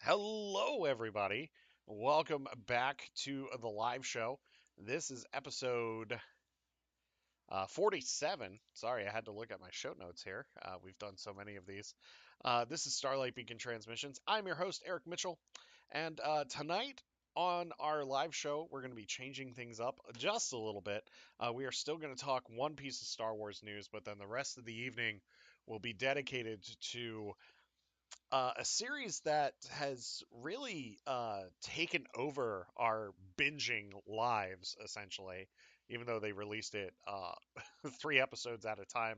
Hello, everybody. Welcome back to the live show. This is episode 47. Sorry, I had to look at my show notes here. We've done so many of these. This is Starlight Beacon Transmissions. I'm your host, Eric Mitchell. And tonight on our live show, we're going to be changing things up just a little bit. We are still going to talk one piece of Star Wars news, but then the rest of the evening will be dedicated to a series that has really taken over our binging lives, essentially, even though they released it 3 episodes at a time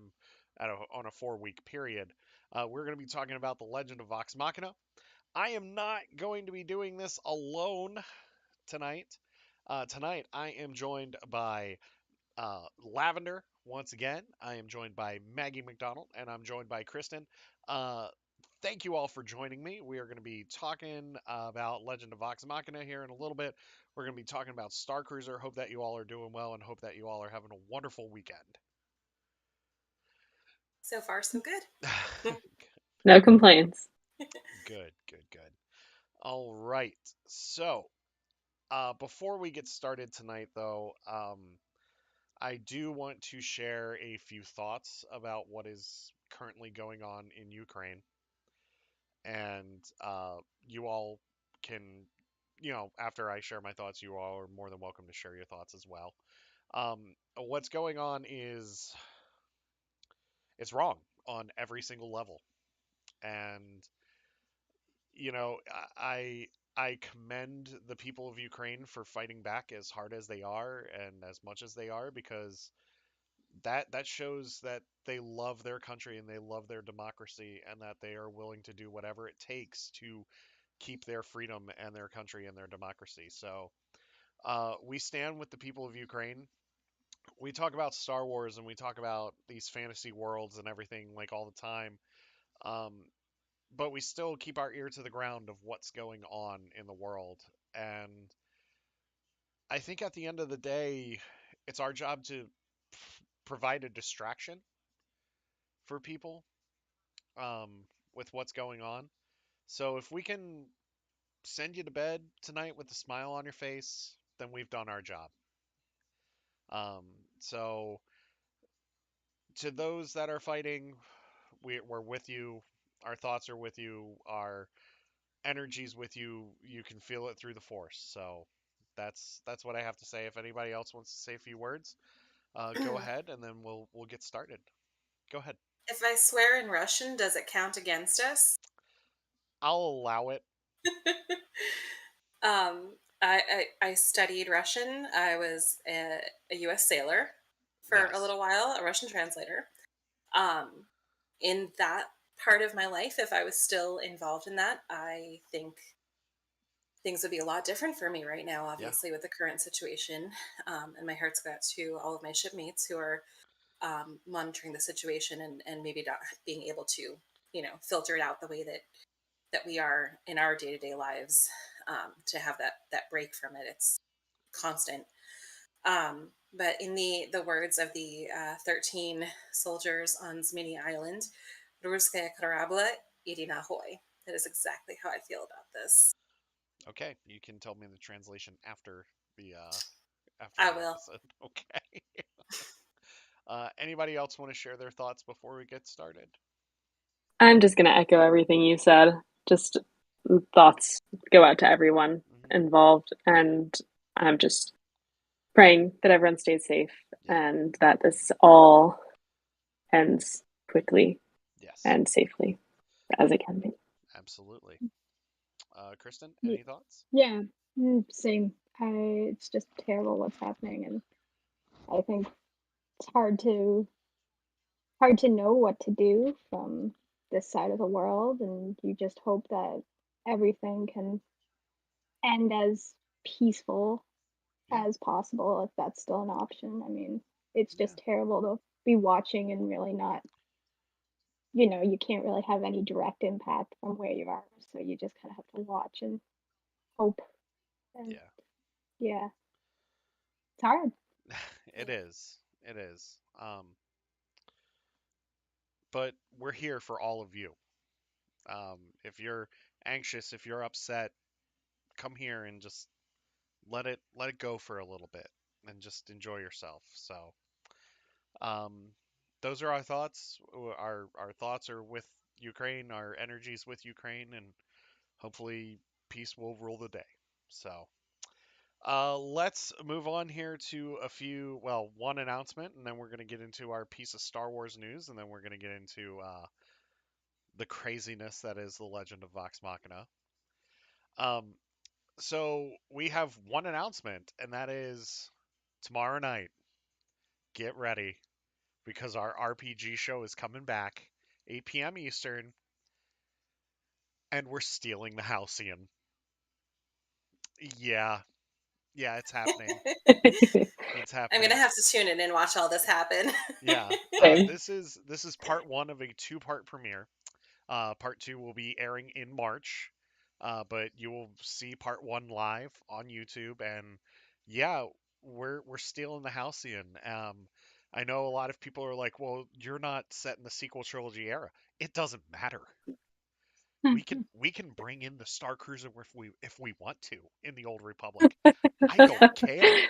on a 4 week period. We're going to be talking about The Legend of Vox Machina. I am not going to be doing this alone tonight. Tonight, I am joined by Lavender once again. I am joined by Maggie McDonald, and I'm joined by Kristen. Uh, Thank you all for joining me. We are going to be talking about Legend of Vox Machina here in a little bit. We're going to be talking about Star Cruiser. Hope that you all are doing well and hope that you all are having a wonderful weekend. So far, so good. No complaints. Good, good, good. All right. So, before we get started tonight, though, I do want to share a few thoughts about what is currently going on in Ukraine. And you all can, after I share my thoughts, you all are more than welcome to share your thoughts as well. What's going on is it's wrong on every single level, and you know, I I commend the people of Ukraine for fighting back as hard as they are and as much as they are because that shows that they love their country and they love their democracy and that they are willing to do whatever it takes to keep their freedom and their country and their democracy. So we stand with the people of Ukraine. We talk about Star Wars and we talk about these fantasy worlds and everything like all the time. Um, but we still keep our ear to the ground of what's going on in the world. And I think at the end of the day, it's our job to provide a distraction for people um, with what's going on. So if we can send you to bed tonight with a smile on your face, then we've done our job. Um, so to those that are fighting, we're with you. Our thoughts are with you. Our energy's with you. You can feel it through the force. So that's what I have to say. If anybody else wants to say a few words, go ahead, and then we'll get started. Go ahead. If I swear in Russian, does it count against us? I'll allow it. I studied Russian. I was a U.S. sailor for a Yes. little while, a Russian translator. Um, in that part of my life, if I was still involved in that, I think things would be a lot different for me right now, Yeah. obviously, with the current situation. And my heart's got to all of my shipmates who are monitoring the situation and maybe not being able to, filter it out the way that we are in our day-to-day lives, to have that break from it. It's constant. But in the words of the 13 soldiers on Zmini Island, Ruskaya Karabla Irina Hoy. That is exactly how I feel about this. Okay. You can tell me the translation after I the will. episode. Okay. Anybody else want to share their thoughts before we get started? I'm just going to echo everything you said. Just thoughts go out to everyone Hmm. involved. And I'm just praying that everyone stays safe Yeah. and that this all ends quickly Yes. and safely as it can be. Absolutely. Kristen, Y- any thoughts? Yeah, same. It's just terrible what's happening, and I think it's hard to know what to do from this side of the world, and you just hope that everything can end as peaceful Yeah. as possible, if that's still an option. I mean, it's Yeah. just terrible to be watching and really not, you can't really have any direct impact from where you are, so you just kind of have to watch and hope, and Yeah. yeah, it's hard. It is. It is. But we're here for all of you. If you're anxious, if you're upset, come here and just let it go for a little bit and just enjoy yourself. So, um, those are our thoughts. Our thoughts are with Ukraine. Our energies with Ukraine, and hopefully peace will rule the day. So, let's move on here to one announcement, and then we're going to get into our piece of Star Wars news, and then we're going to get into the craziness that is the Legend of Vox Machina. Um, so we have one announcement, and that is tomorrow night. Get ready because our RPG show is coming back, 8 p.m. Eastern, and we're stealing the Halcyon. Yeah, yeah, it's happening. It's I'm gonna happening. have to tune in and watch all this happen. Yeah. Same. This is part one of a two-part premiere. Part two will be airing in March, but you will see part one live on YouTube. And yeah, we're stealing the Halcyon. I know a lot of people are like, "Well, you're not set in the sequel trilogy era." It doesn't matter. We can bring in the Star Cruiser if we want to in the Old Republic. I don't care.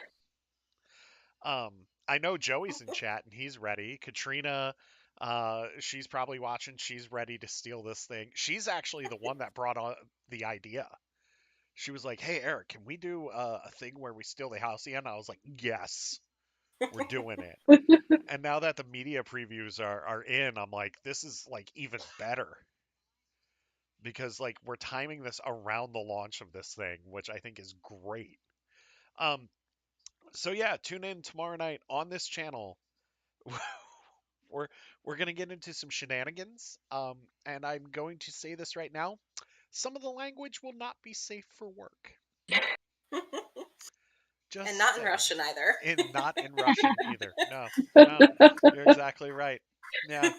I know Joey's in chat and he's ready. Katrina, she's probably watching. She's ready to steal this thing. She's actually the one that brought on the idea. She was like, "Hey Eric, can we do a thing where we steal the house again?" I was like, "Yes, we're doing it." And now that the media previews are in, I'm like, this is like even better because like we're timing this around the launch of this thing, which I think is great. Um, so yeah, tune in tomorrow night on this channel. we're we're gonna get into some shenanigans. And I'm going to say this right now. Some of the language will not be safe for work. And Just not in saying. Russian either. And not in Russian either. No, no, you're exactly right. Yeah.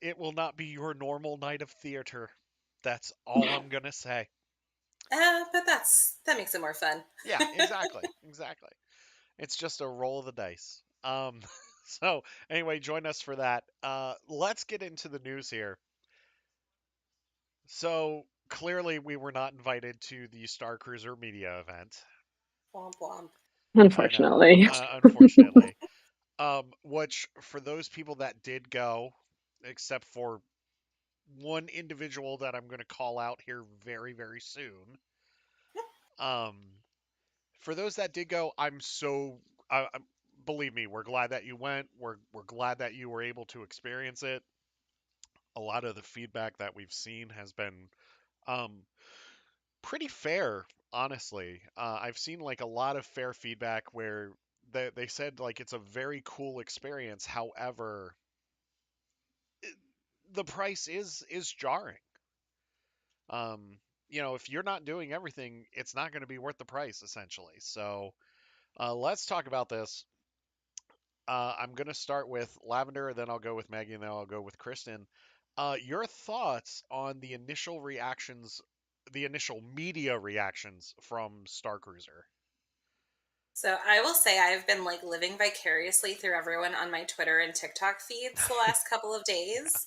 It will not be your normal night of theater. That's all I'm gonna say. But that makes it more fun. Yeah, exactly, exactly. It's just a roll of the dice. So anyway, join us for that. Let's get into the news here. So clearly, we were not invited to the Star Cruiser media event. Womp womp. I know, Unfortunately. unfortunately. Which for those people that did go, except for one individual that I'm going to call out here very, very soon. Um, for those that did go, I'm so believe me, we're glad that you went. We're glad that you were able to experience it. A lot of the feedback that we've seen has been um, pretty fair, honestly. I've seen like a lot of fair feedback where they said like it's a very cool experience. However, the price is jarring. Um, if you're not doing everything, it's not going to be worth the price, essentially. So let's talk about this. I'm going to start with Lavender, then I'll go with Maggie, and then I'll go with Kristen. Your thoughts on the initial media reactions from Star Cruiser? So I will say I've been like living vicariously through everyone on my Twitter and TikTok feeds the last couple of days.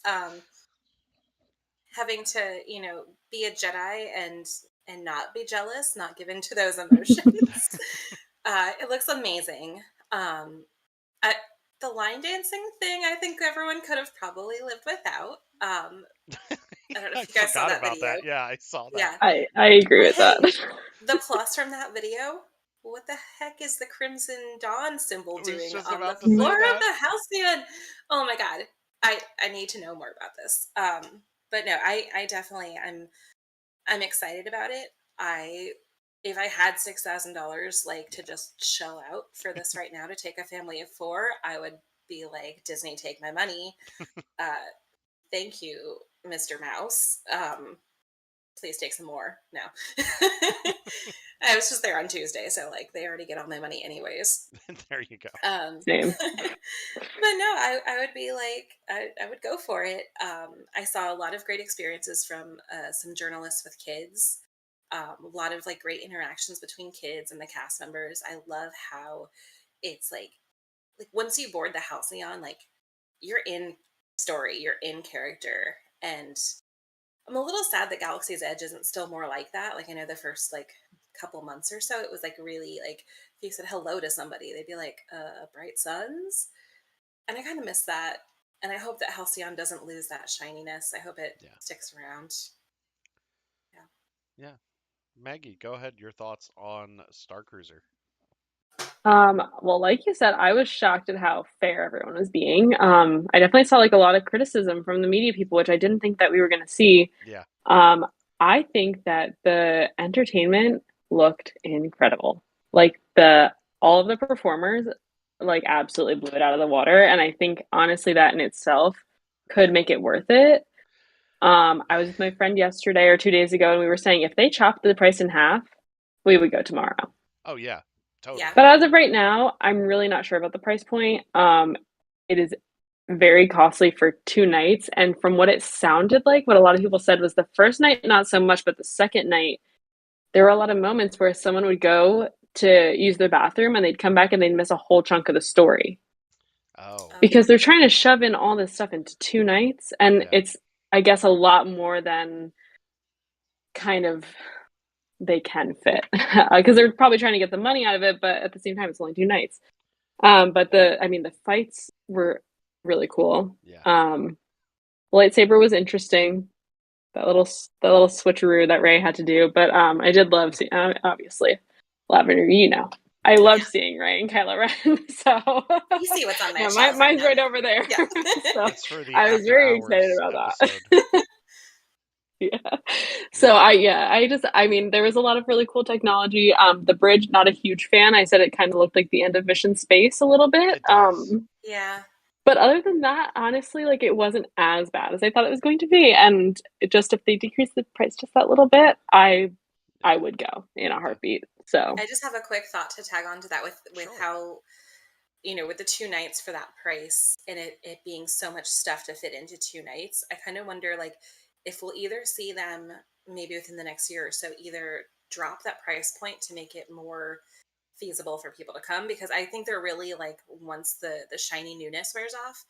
Having to, be a Jedi and not be jealous, not give in to those emotions. It looks amazing. I, the line dancing thing, I think everyone could have probably lived without. I don't know I if you guys saw forgot that about video. that. Yeah, I saw that. Yeah. I agree But with that. hey, the plus from that video, what the heck is the Crimson Dawn symbol I was doing just on the about to floor say of that. the Halcyon? Oh my god. I need to know more about this. But no, I definitely I'm excited about it. I If I had $6,000 like to just shell out for this right now to take a family of four, I would be like, Disney, take my money. Uh, thank you, Mr. Mouse. Please take some more. No. I was just there on Tuesday, so like they already get all my money anyways. There you go. Same. But no, I would be like, I would go for it. I saw a lot of great experiences from some journalists with kids. A lot of like great interactions between kids and the cast members. I love how it's like once you board the Halcyon, like you're in story, you're in character, and I'm a little sad that Galaxy's Edge isn't still more like that. Like I know the first like couple months or so, it was like really like if you said hello to somebody, they'd be like, bright suns. And I kind of miss that. And I hope that Halcyon doesn't lose that shininess. I hope it Yeah. sticks around. Yeah. Yeah. Maggie, go ahead. Your thoughts on Star Cruiser. Well, like you said, I was shocked at how fair everyone was being. I definitely saw like a lot of criticism from the media people, which I didn't think that we were going to see. Yeah. Um, I think that the entertainment looked incredible. Like the all of the performers like absolutely blew it out of the water, and I think honestly that in itself could make it worth it. I was with my friend yesterday or 2 days ago, and we were saying if they chopped the price in half, we would go tomorrow. Oh yeah. Yeah. Totally. But as of right now, I'm really not sure about the price point. It is very costly for 2 nights. And from what it sounded like, what a lot of people said was the first night, not so much, but the second night, there were a lot of moments where someone would go to use the bathroom and they'd come back and they'd miss a whole chunk of the story Oh. because they're trying to shove in all this stuff into 2 nights. And Yeah. it's, I guess, a lot more than kind of they can fit because they're probably trying to get the money out of it, but at the same time, it's only 2 nights. But I mean, the fights were really cool. Yeah. Lightsaber was interesting. That little switcheroo that Ray had to do, but I did love seeing, obviously, Lavender. I loved Yeah. seeing Ray and Kylo Ren. So You see what's on my yeah, shelf right mine's now. right over there. Yeah. So It's for the I was after very excited hours about that. episode. Yeah. So Yeah. I mean, there was a lot of really cool technology. The bridge, not a huge fan. I said it kind of looked like the end of Mission Space a little bit. It does. Yeah. But other than that, honestly, like it wasn't as bad as I thought it was going to be. And just if they decrease the price just that little bit, I Yeah. would go in a Yeah. heartbeat. So I just have a quick thought to tag on to that with Sure. how, with the 2 nights for that price and it being so much stuff to fit into 2 nights, I kind of wonder like if we'll either see them maybe within the next year or so either drop that price point to make it more feasible for people to come, because I think they're really like once the shiny newness wears off,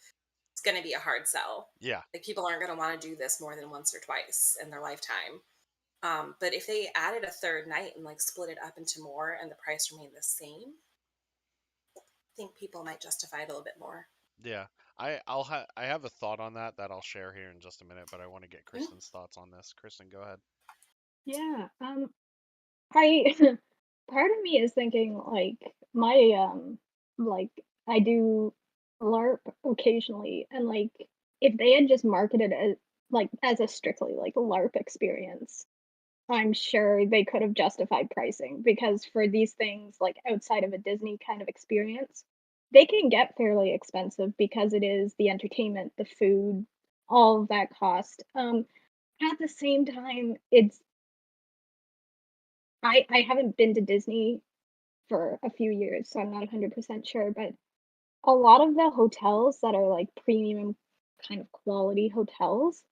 it's going to be a hard sell. Yeah. Like people aren't going to want to do this more than once or twice in their lifetime. But if they added a third night and like split it up into more and the price remained the same, I think people might justify it a little bit more. Yeah. I have a thought on that I'll share here in just a minute, but I want to get Mm. Kristen's thoughts on this. Kristen, go ahead. Yeah. I part of me is thinking like my like I do LARP occasionally, and like if they had just marketed it as a strictly like a LARP experience, I'm sure they could have justified pricing, because for these things like outside of a Disney kind of experience, they can get fairly expensive because it is the entertainment, the food, all of that cost. At the same time, I haven't been to Disney for a few years, so I'm not 100% sure, but a lot of the hotels that are like premium kind of quality hotels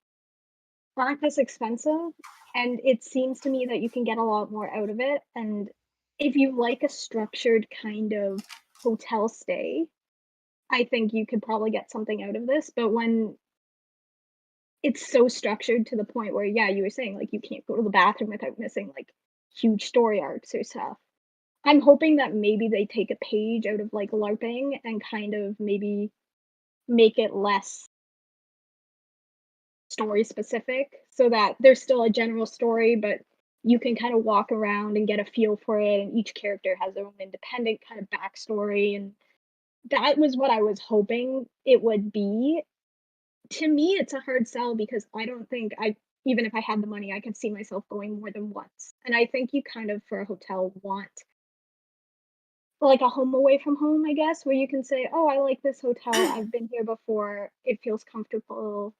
aren't this expensive, and it seems to me that you can get a lot more out of it. And if you like a structured kind of hotel stay, I think you could probably get something out of this. But when it's so structured to the point where, yeah, you were saying like you can't go to the bathroom without missing like huge story arcs or stuff. I'm hoping that maybe they take a page out of like LARPing and kind of maybe make it less story specific, so that there's still a general story, but you can kind of walk around and get a feel for it, and each character has their own independent kind of backstory. And that was what I was hoping it would be. To me, it's a hard sell because I don't think even if I had the money, I could see myself going more than once. And I think you kind of, for a hotel, want like a home away from home, I guess, where you can say, "Oh, I like this hotel. I've been here before. It feels comfortable.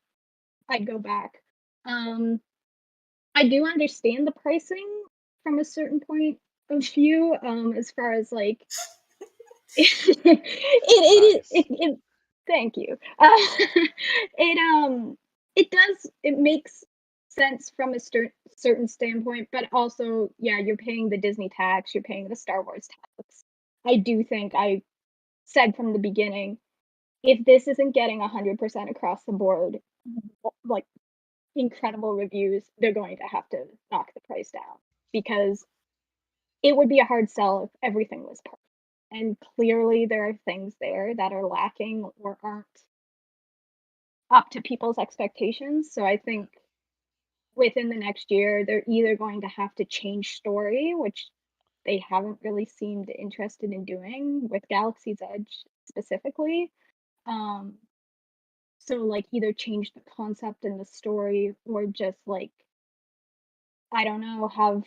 I'd go back." Um, I do understand the pricing from a certain point of view, as far as like Nice. it thank you. It it makes sense from a certain standpoint, but also, yeah, you're paying the Disney tax, you're paying the Star Wars tax. I do think I said from the beginning, if this isn't getting 100% across the board, like incredible reviews, they're going to have to knock the price down because it would be a hard sell if everything was perfect. And clearly, there are things there that are lacking or aren't up to people's expectations. So I think within the next year, they're either going to have to change story, which they haven't really seemed interested in doing with Galaxy's Edge specifically. Um, so like either change the concept and the story or just like I don't know, have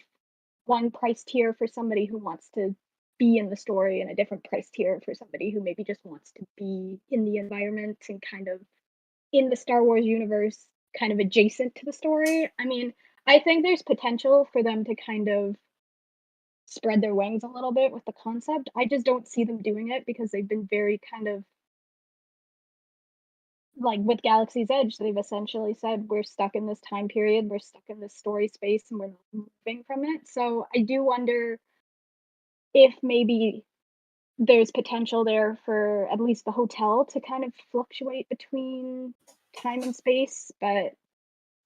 one price tier for somebody who wants to be in the story and a different price tier for somebody who maybe just wants to be in the environment and kind of in the Star Wars universe, kind of adjacent to the story. I mean, I think there's potential for them to kind of spread their wings a little bit with the concept. I just don't see them doing it because they've been very kind of like with Galaxy's Edge, they've essentially said we're stuck in this time period, we're stuck in this story space, and we're not moving from it. So I do wonder if maybe there's potential there for at least the hotel to kind of fluctuate between time and space. But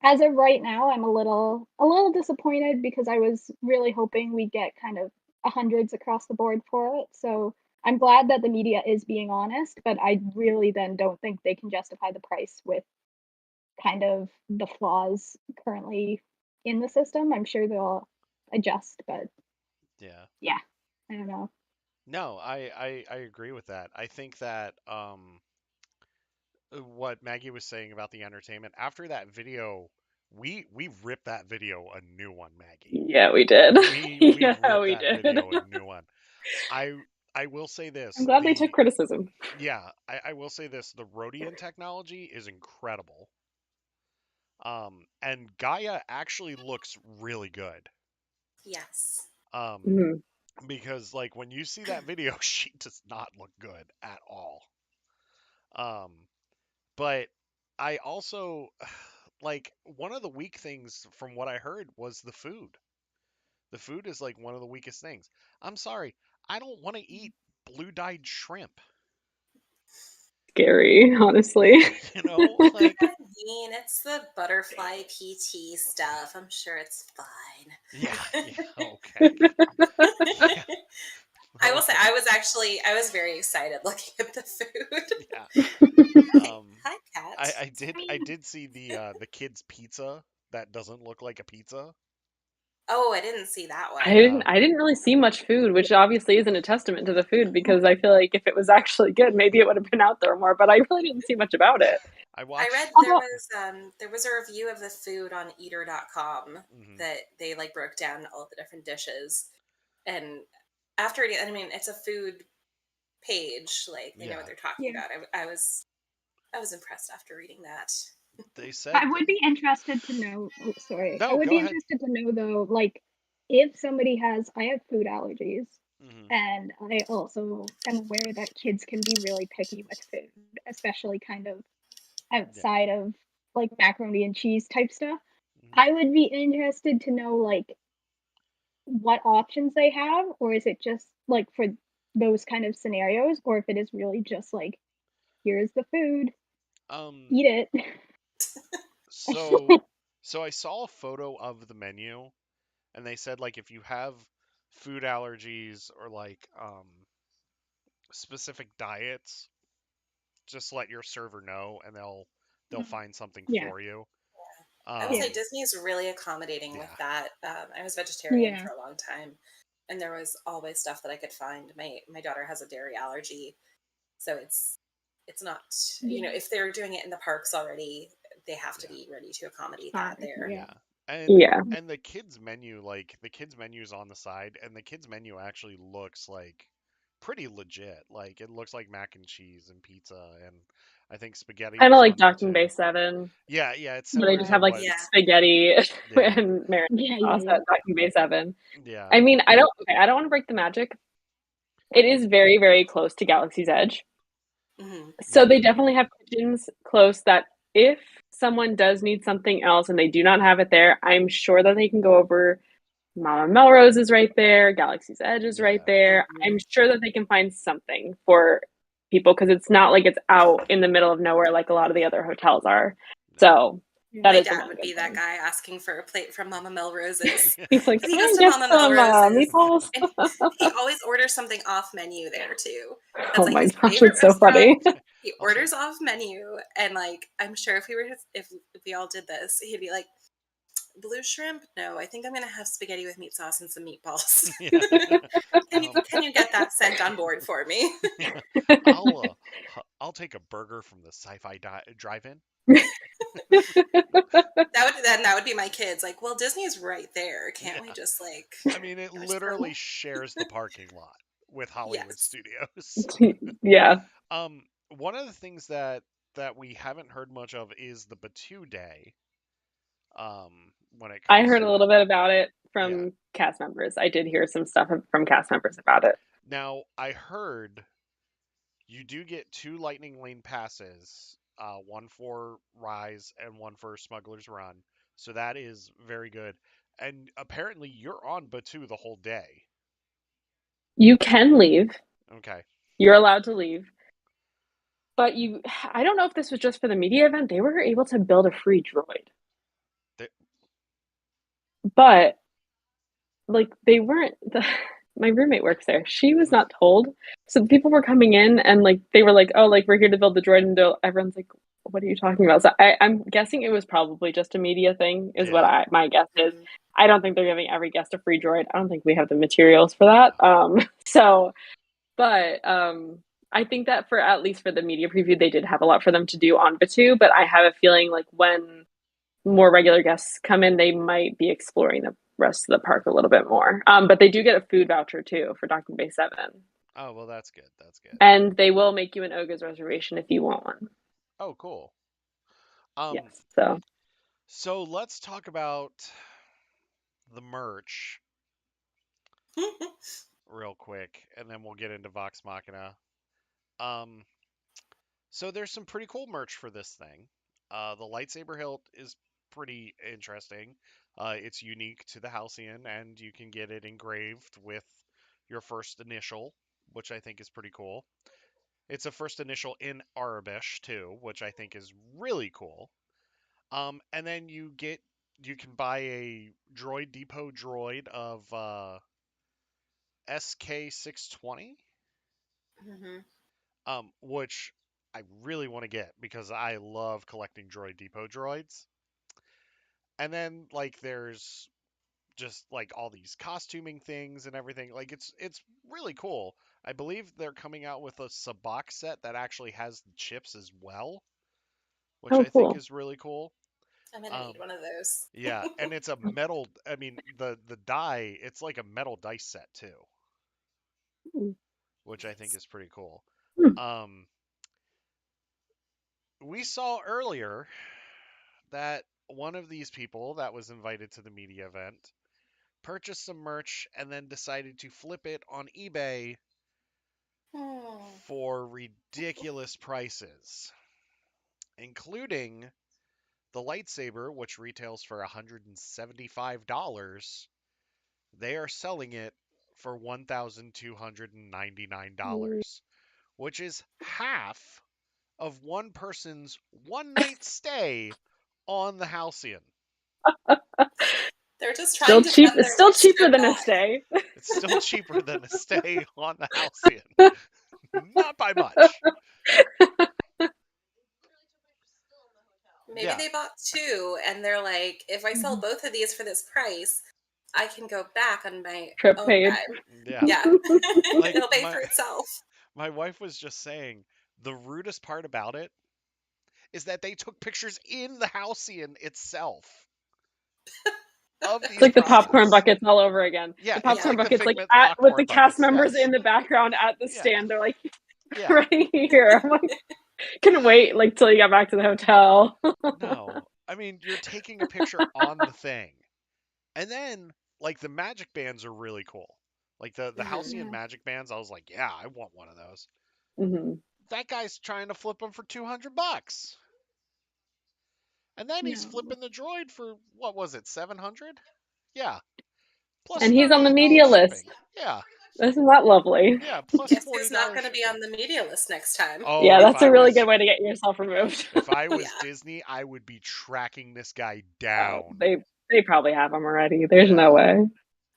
as of right now, I'm a little disappointed because I was really hoping we'd get kind of hundreds across the board for it. So I'm glad that the media is being honest, but I really then don't think they can justify the price with kind of the flaws currently in the system. I'm sure they'll adjust, but Yeah. yeah, I don't know. No, I agree with that. I think that what Maggie was saying about the entertainment after that video, we ripped that video a new one, Maggie. Yeah, we did. We Yeah, ripped we that did. video a new one. I I will say I'm this, glad they took criticism. I will say this, the Rhodian technology is incredible. And Gaia actually looks really good. Yes. Um, Mhm. because like when you see that video, she does not look good at all. Um, but I also like one of the weak things from what I heard was the food. The food is like one of the weakest things. I'm sorry, I don't want to eat blue dyed shrimp. Scary, honestly. You know, like I mean, it's the butterfly PT stuff. I'm sure it's yeah, fine. yeah, okay, yeah, I will say, okay, I was very excited looking at the food. yeah. Hi, Um, hi, cat. I I mean, did see the kids pizza that doesn't look like a pizza. Oh, I didn't see that I one. didn't Yeah, I didn't really see much food, which obviously isn't a testament to the food because I feel like if it was actually good, maybe it would have been out there more, but I really didn't see much about it. I I read watched. although there was a review of the food on eater.com Mhm, that they like broke down all the different dishes, and after eating, I mean, it's a food page, like they know what yeah, they're talking yeah, about. I was impressed after reading that. they I said. would be interested to know. Oh, sorry. I No, would go be ahead. interested to know though, like if somebody has. I have food allergies, Mhm, and I also am aware that kids can be really picky with food, especially kind of yeah. outside of like macaroni and cheese type stuff. Mhm. I would be interested to know like what options they have, or is it just like for those kind of scenarios, or if it is really just like here's the food, Um, eat it. so so I saw a photo of the menu, and they said like if you have food allergies or like specific diets, just let your server know, and they'll find something Yeah, for you. I will yeah, say Um, Disney is really accommodating with yeah, that. I was vegetarian yeah. for a long time, and there was always stuff that I could find. My daughter has a dairy allergy, so it's not, you know, Yeah, if they're doing it in the parks already, they have to yeah. be ready to accommodate that fine. there. Yeah, Yeah. And Yeah. and the kids menu, like the kids menu is on the side, and the kids menu actually looks like pretty legit. Like it looks like mac and cheese and pizza, and I think spaghetti Kind of was like on there Docking too. Bay 7, Yeah, it's where they similar just to have like what. Yeah. spaghetti Yeah, and marinara yeah, yeah, sauce yeah. at Docking Bay 7. yeah, I mean, I don't want to break the magic. It is very, very close to Galaxy's Edge. Hmm. So yeah, they definitely have kitchens close that if someone does need something else and they do not have it there, I'm sure that they can go over. Mama Melrose is right there, Galaxy's Edge is right yeah, there. I'm Hmm. sure that they can find something for people because it's not like it's out in the middle of nowhere like a lot of the other hotels are. yeah. So That My is the dad one would good be that thing. guy asking for a plate from Mama Melrose's. He's like, can Please I to get Mama some Melrose's. meatballs? And he always orders something off menu there too. That's Oh like my his gosh, favorite it's so restaurant. funny. He Also, orders off menu, and like I'm sure if if we all did this, he'd be like, "Blue shrimp? No, I think I'm gonna have spaghetti with meat sauce and some meatballs. yeah. Can you get that sent on board for me?" Yeah. I'll take a burger from the Sci-Fi Drive-In. That would be my kids. Like, well, Disney's right there. Can't we Yeah. just like I mean, it go somewhere? literally shares the parking lot with Hollywood Yes. Studios. Yeah. One of the things that we haven't heard much of is the Batu Day. When it I comes heard to a that. little bit about it Yeah. from cast members. I did hear some stuff from cast members about it. Now, I heard you do get two Lightning Lane passes, one for Rise and one for Smuggler's Run. So that is very good. And apparently you're on Batu the whole day. You can leave. Okay. You're allowed to leave. But I don't know if this was just for the media event. They were able to build a free droid. Th- But like they weren't my roommate works there. She was not told. So the people were coming in and like they were like, "Oh, like we're here to build the droid," and everyone's like, "What are you talking about?" So I'm guessing it was probably just a media thing, is what Yeah. my guess is. Mhm. I don't think they're giving every guest a free droid. I don't think we have the materials for that. No. So, but I think that for at least for the media preview, they did have a lot for them to do on Batu. But I have a feeling like when more regular guests come in, they might be exploring the rest of the park a little bit more. But they do get a food voucher too for Docking Bay 7. Oh, well, that's good. That's good. And they will make you an Oga's reservation if you want one. Oh, cool. Yes. Um, So so let's talk about the merch real quick, and then we'll get into Vox Machina. Um, so there's some pretty cool merch for this thing. The lightsaber hilt is pretty interesting. It's unique to the Halcyon, and you can get it engraved with your first initial, which I think is pretty cool. It's a first initial in Arabish too, which I think is really cool. And then you can buy a Droid Depot droid of SK620, Mhm. which I really want to get because I love collecting Droid Depot droids. And then like there's just like all these costuming things and everything. Like it's really cool. I believe they're coming out with a Sabak set that actually has the chips as well, which oh I think cool. is really cool. I'm gonna Um, need one of those. yeah, and it's a metal. I mean, the die. It's like a metal dice set too, which I think Nice. is pretty cool. Hmm. Um, we saw earlier that one of these people that was invited to the media event purchased some merch and then decided to flip it on eBay Hmm. for ridiculous prices, including the lightsaber, which retails for $175. They are selling it for $1,299, which is half of one person's one night stay on the Halcyon. They're just Still trying to cheap. fund It's their still next cheaper trip than a back. stay. It's still cheaper than a stay on the Halcyon. Not by much. Maybe Yeah, they bought two and they're like, if I sell both of these for this price, I can go back on my Trip own paid. dime. yeah. Yeah. Like It'll pay for itself. my wife was just saying the rudest part about it is that they took pictures in the Halcyon itself of It's these like the popcorn prizes. buckets all over again. Yeah, The it's popcorn like Yeah. the buckets, like Figment with the popcorn cast buckets. members Yes. in the background at the Yeah. stand. They're like Yeah. right here. I'm like, couldn't wait like till you got back to the hotel. No. I mean, you're taking a picture on the thing. And then like the magic bands are really cool. Like the Hmm. Halcyon Yeah. magic bands, I was like, yeah, I want one of those. Hmm. That guy's trying to flip them for $200. And then he's No. flipping the droid for what was it, 700? Yeah. Plus And he's on the $38 media list. shipping. Yeah. Isn't that lovely? Yeah, plus Guess who's not $40. going to be on the media list next time? Oh, Yeah, that's a really good way to get yourself removed. if I Yeah. was Disney, I would be tracking this guy Oh, down. they probably have them already. There's Yeah, no way.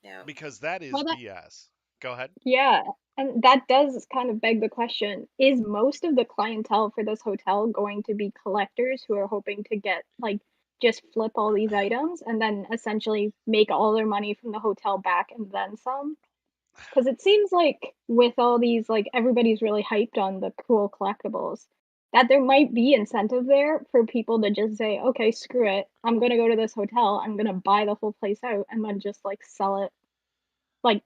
Yeah. because that is Well, that BS. Go ahead. yeah, and that does kind of beg the question, is most of the clientele for this hotel going to be collectors who are hoping to get like just flip all these items and then essentially make all their money from the hotel back and then some? Because it seems like with all these, like everybody's really hyped on the cool collectibles, that there might be incentive there for people to just say, okay, screw it. I'm gonna go to this hotel, I'm gonna buy the whole place out and then just like sell it like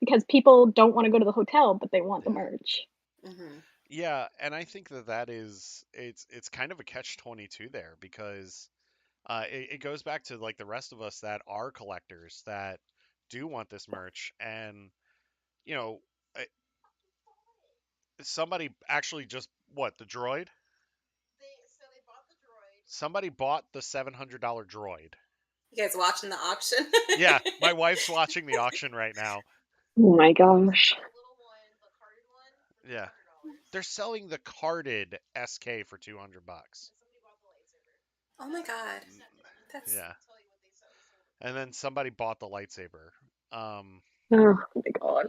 because people don't want to go to the hotel, but they want the Yeah. merch. Hmm. Yeah, and I think that is it's kind of a catch-22 there because it goes back to like the rest of us that are collectors that do want this merch, and you know, uh, somebody actually just what the droid? Somebody bought the $700 droid. You guys watching the auction? Yeah, my wife's watching the auction right now. Oh my gosh. Yeah, they're selling the carded SK for $200. Oh my god. That's Yeah, and then somebody bought the lightsaber. Um, Oh my god.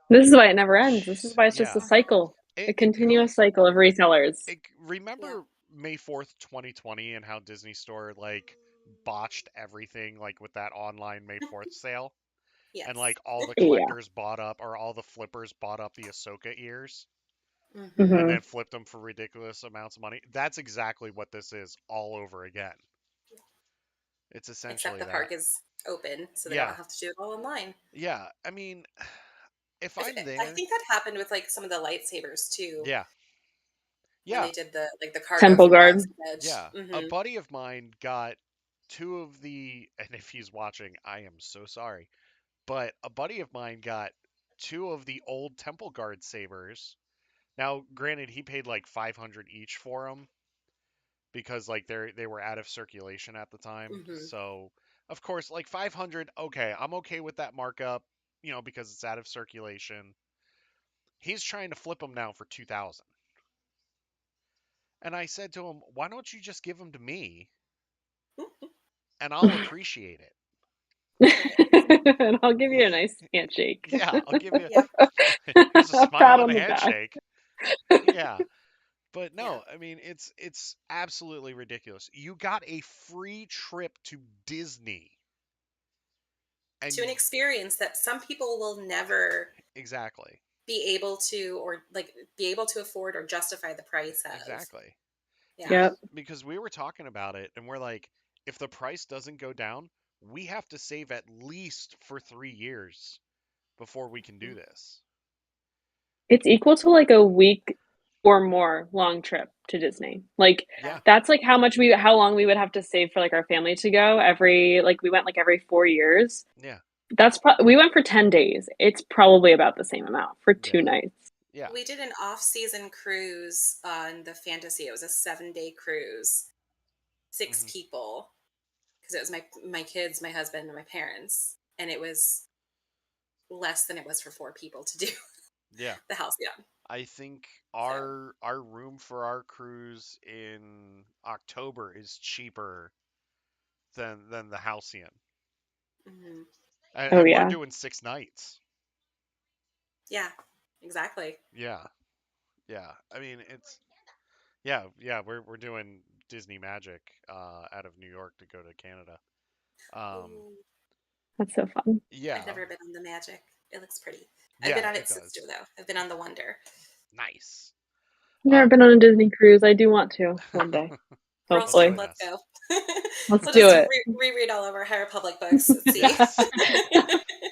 This is why it never ends. This is why it's just a yeah, cycle, a it continuous cycle of resellers. yeah. remember May 4th, 2020, and how Disney Store like botched everything like with that online May 4th sale, and Yes. like all the Yeah. collectors bought up or all the flippers bought up the Ahsoka ears Hmm. and Hmm. then flipped them for ridiculous amounts of money. That's exactly what this is all over again. It's Except essentially the that. park is open, so they don't Yeah, have to do it all online. yeah. I mean, if I'm I there, think that happened with like some of the lightsabers too, yeah, when yeah, they did the like the cargo Temple from Guard. Galaxy Edge. yeah. A Hmm. buddy of mine got two of the, and if he's watching, I am so sorry, but a buddy of mine got two of the old Temple Guard sabers. Now, granted, he paid like 500 each for them because like they were out of circulation at the time. Hmm. So, of course, like 500, okay, I'm okay with that markup, because it's out of circulation. He's trying to flip them now for 2,000. And I said to him, "Why don't you just give them to me and I'll appreciate it?" And I'll give you a nice handshake. Yeah, I'll give you Yep. here's a A smile pat and on a the back. handshake. Yeah. But Yeah. no, I mean it's absolutely ridiculous. You got a free trip to Disney and To an experience that some people will never exactly. be able to, or like be able to afford or justify the price of. Exactly. Yeah. Because Yep. because we were talking about it and we're like, if the price doesn't go down, we have to save at least for 3 years before we can do Mhm. this. It's equal to like a week or more long trip to Disney. Like Yeah. Yeah. that's like how long we would have to save for like our family to go every like we went like every 4 years. Yeah. We went for 10 days. It's probably about the same amount for two Yeah. nights. Yeah. We did an off-season cruise on the Fantasy. It was a 7-day cruise, six Hmm. people, because it was my kids, my husband, and my parents, and it was less than it was for 4 people to do Yeah. the house. Yeah. I think So. our room for our cruise in October is cheaper than the Halcyon. Hmm. Oh And we're yeah. doing 6 nights. Yeah. Exactly. Yeah. Yeah. I mean, it's yeah, yeah, we're doing Disney Magic out of New York to go to Canada. Um Ooh, That's so fun. I've yeah. never been on the Magic. It looks pretty. I've been Yeah, on it its sister does. though. I've been on the Wonder. Nice. I've never Uh been on a Disney cruise. I do want to one day. Girls Well, trip. Hopefully. join Let's us. go. Let's We'll do just it. reread all of our High Republic books. Let's see. Yes.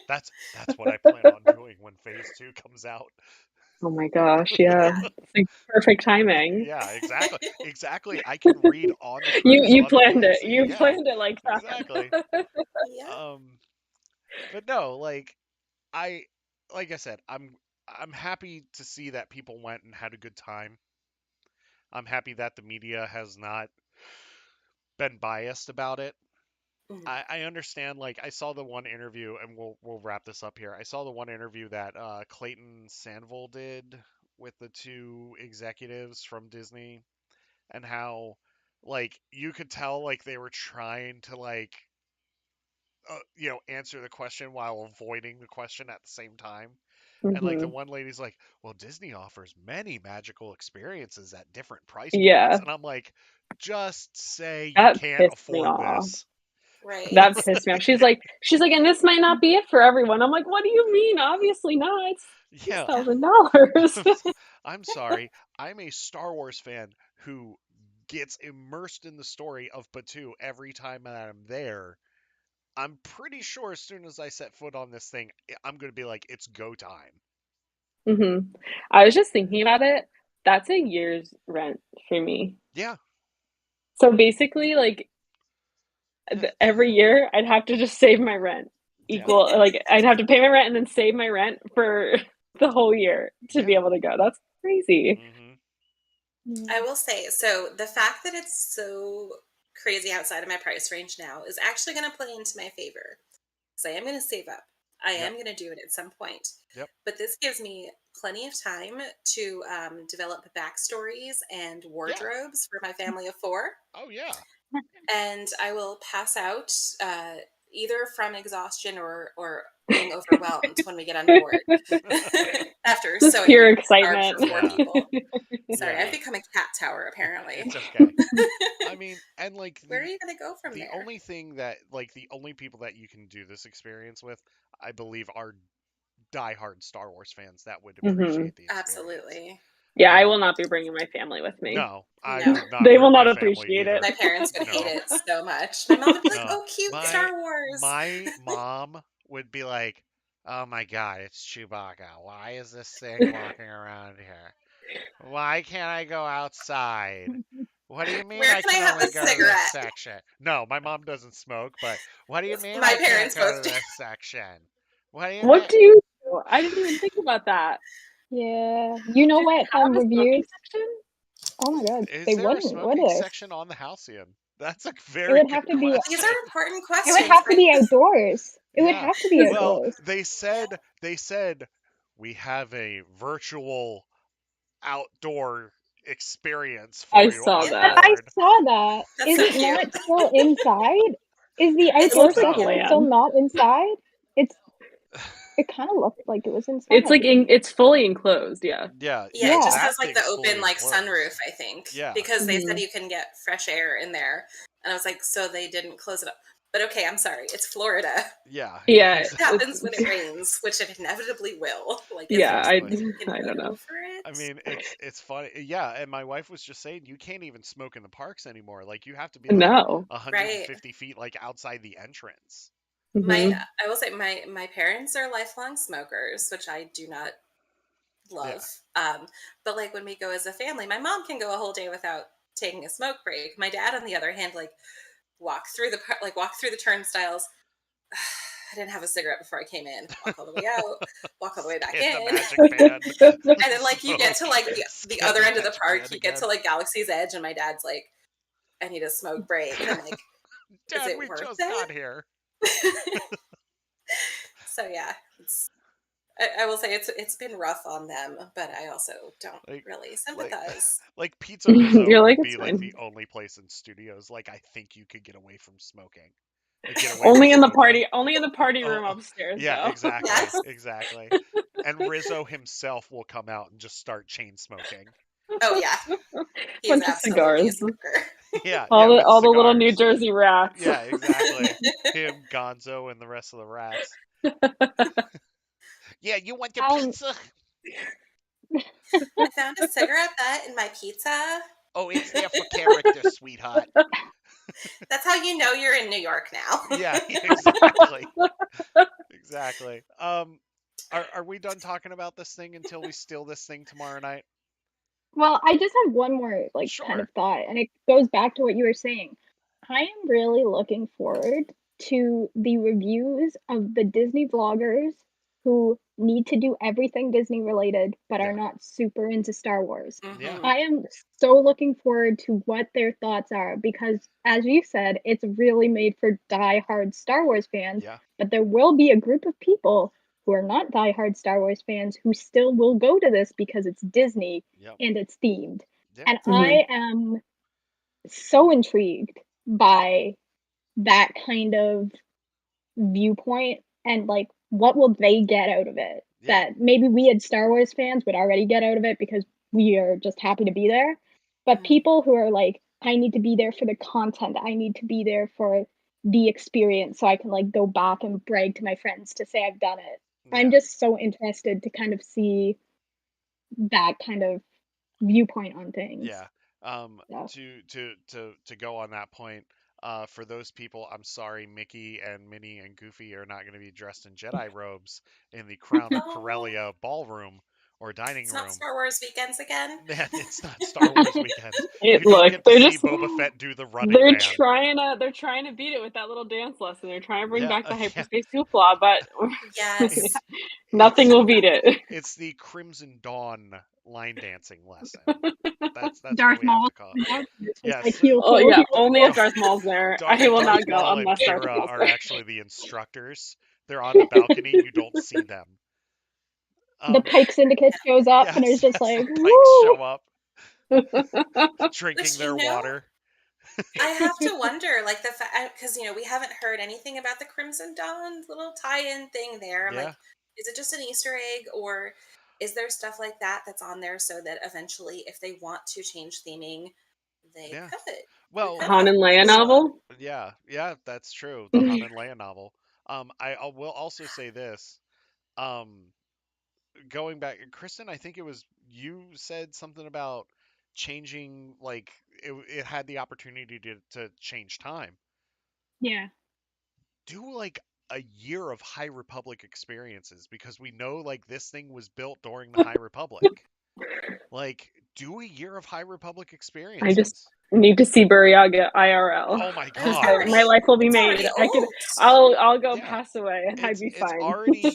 That's what I plan on doing when phase 2 comes out. Oh my gosh, yeah. Yeah. It's like perfect timing. Yeah, exactly. Exactly. I can read on the You cruise you on the planned it. PNC. You Yeah, planned it like exactly. that. Yeah. Um, but no, I like I said, I'm happy to see that people went and had a good time. I'm happy that the media has not been biased about it. Mhm. I understand. Like, I saw the one interview, and we'll wrap this up here. I saw the one interview that Clayton Sanville did with the two executives from Disney, and how, like, you could tell like they were trying to like answer the question while avoiding the question at the same time. And like the Hmm. one lady's like, "Well, Disney offers many magical experiences at different price points," Yeah, and I'm like, "Just say you that can't pissed me afford off. this." That Right. pissed me off. She's like, and this might not be it for everyone. I'm like, what do you mean? Obviously not. It's six Yeah, thousand dollars. I'm sorry. I'm a Star Wars fan who gets immersed in the story of Batuu every time that I'm there. I'm pretty sure as soon as I set foot on this thing, I'm going to be like, it's go time. Hmm. I was just thinking about it. That's a year's rent for me. Yeah, So basically, like every year, I'd have to just save my rent. yeah, Equal, like I'd have to pay my rent and then save my rent for the whole year to be yeah. able to go. That's crazy. Hmm. I Mm. will say, so the fact that it's so crazy outside of my price range now is actually going to play into my favor because I am going to save up. I am Yep, going to do it at some point. yep. But this gives me plenty of time to develop backstories and Yeah. wardrobes for my family of four. Oh, yeah. And I will pass out either from exhaustion or being overwhelmed when we get on board after Just sewing pure garb for excitement. four Yeah, people. Sorry, I've yeah. become a cat tower apparently. It's okay. I mean, and like Where are you going to go from the there? only thing that like the only people that you can do this experience with, I believe, are diehard Star Wars fans that would Hmm. appreciate the experience. Absolutely. Yeah, I will Um, not be bringing my family with me. no, I No. would not They will bring not my family appreciate it. either. My parents would hate No, it so much. My mom would be like, no. "Oh, cute My Star Wars." my mom would be like, "Oh my God, it's Chewbacca. Why is this thing walking around here? Why can't I go outside? What do you mean Where I can I can have only a go to this cigarette? section?" No, my mom doesn't smoke, but what do you mean My I can't parents go to both do. this section? What do you What mean? do you do? I didn't even think about that. Yeah. You know Do they what, have a smoking reviews section? oh my god, Is they there a wouldn't, would smoking there? section on the Halcyon? That's a It very would have good to be These are question. important it would questions. have to be outdoors. It would Yeah. have to be Well, outdoors. they said we have a virtual outdoor experience I for you saw Yeah, on But that. I board. saw that. that's Is so it cute. not still inside? Is the It It's outdoor looks like No. section still land. not inside? It's it kind of looked like it was It's like inside. it's fully enclosed. Yeah. Yeah, Yeah, yeah, it Yeah. just has that like thing the is fully open like enclosed. sunroof, I think, Yeah. because they said Hmm. you can get fresh air in there. And I was like, so they didn't close it up. But okay, I'm sorry. It's Florida. Yeah, yeah, Yeah. What happens when it rains, which it inevitably will? Like, is there Yeah. I exactly. something we can I don't do know. over I it? mean, it's funny. Yeah, and my wife was just saying you can't even smoke in the parks anymore. Like you have to be like No. Right. 150 feet like outside the entrance. My Hmm. I will say my parents are lifelong smokers, which I do not Yeah. love. But like when we go as a family, my mom can go a whole day without taking a smoke break. My dad, on the other hand, like walk through the turnstiles. I didn't have a cigarette before I came in. Walk all the way out. Walk all the way back Spin the in. magic pan. And then like you get to Smoke. like the Spin other the end of the magic park, pan you get to again. like Galaxy's Edge, and my dad's like, I need a smoke break. And I'm like, is Dad, it we worth just got it? here. So yeah, I will say it's been rough on them, but I also don't Like, really like, sympathize. like Pizza Rizzo You're like would it's be like fine. the only place in studios. Like I think you could get away from smoking. Like get away with Only in the smoking. party. Only in the party Oh, room oh, upstairs, yeah, though. exactly, Yes. exactly. And Rizzo himself will come out and just start chain smoking. Oh yeah, he's Bunch of absolutely a cigars. smoker. Yeah, All yeah, the with all the little New cigars. Jersey rats. Yeah, exactly. Him, Gonzo, and the rest of the rats. Yeah, you want your Um, pizza? I found a cigarette butt in my pizza. Oh, it's there for character, sweetheart. That's how you know you're in New York now. Yeah, exactly. Exactly. Are we done talking about this thing until we steal this thing tomorrow night? well, I just have one more like kind of Sure. thought, and it goes back to what you were saying. I am really looking forward to the reviews of the Disney vloggers who need to do everything Disney related, but Yeah. are not super into Star Wars. Yeah. Mm-hmm. I am so looking forward to what their thoughts are because, as you said, it's really made for die-hard Star Wars fans, Yeah. but there will be a group of people who are not die-hard Star Wars fans who still will go to this because it's Disney Yep. and it's themed. Yeah. And Mhm. I am so intrigued by that kind of viewpoint and like what will they get out of it Yeah. that maybe we as Star Wars fans would already get out of it because we are just happy to be there. But Mm-hmm. people who are like, I need to be there for the content, I need to be there for the experience so I can like go back and brag to my friends to say I've done it. I'm Yeah. just so interested to kind of see that kind of viewpoint on things. Yeah. So To go on that point, for those people, I'm sorry, Mickey and Minnie and Goofy are not going to be dressed in Jedi robes in the Crown of Oh, Corellia ballroom or dining it's not room. Star Wars weekends again. Man, it's not Star Wars weekend. You It don't look, get to they're see just Boba Fett do the Running Man. they're trying to beat it with that little dance lesson. They're trying to bring Yeah, back the yeah. hyperspace hoopla, but It's Yes. nothing it's will beat it. it's the Crimson Dawn line dancing lesson. That's what Darth we have Maul to call it. it's just like Yes, heel Oh toe, yeah, heel only if Dar- toe. Darth Maul's there. I will Darth not go Maul and unless Darth Kira Maul's are there. actually the instructors. They're on the balcony. You don't see them. The Um, Pike Syndicate shows up and is yes, just yes, the like, Pikes woo! show up drinking Which, their water. I have to wonder, like the fact, because we haven't heard anything about the Crimson Dawn little tie-in thing there. I'm like, Yeah, is it just an Easter egg, or is there stuff like that that's on there so that eventually, if they want to change theming, they yeah. could. They Well, could Han and possibly Leia show up. novel. yeah, yeah, that's true. The Han and Leia novel. I will also say this. Um, Going back, Kristen, I think it was you said something about changing, like it had the opportunity to change time. Yeah. Do like a year of High Republic experiences because we know like this thing was built during the High Republic. Like, do a year of High Republic I just experiences. need to see Buryaga IRL Oh my But it's because God. my already life will be it's already made. old. I'll go Yeah. pass away and I'd be fine.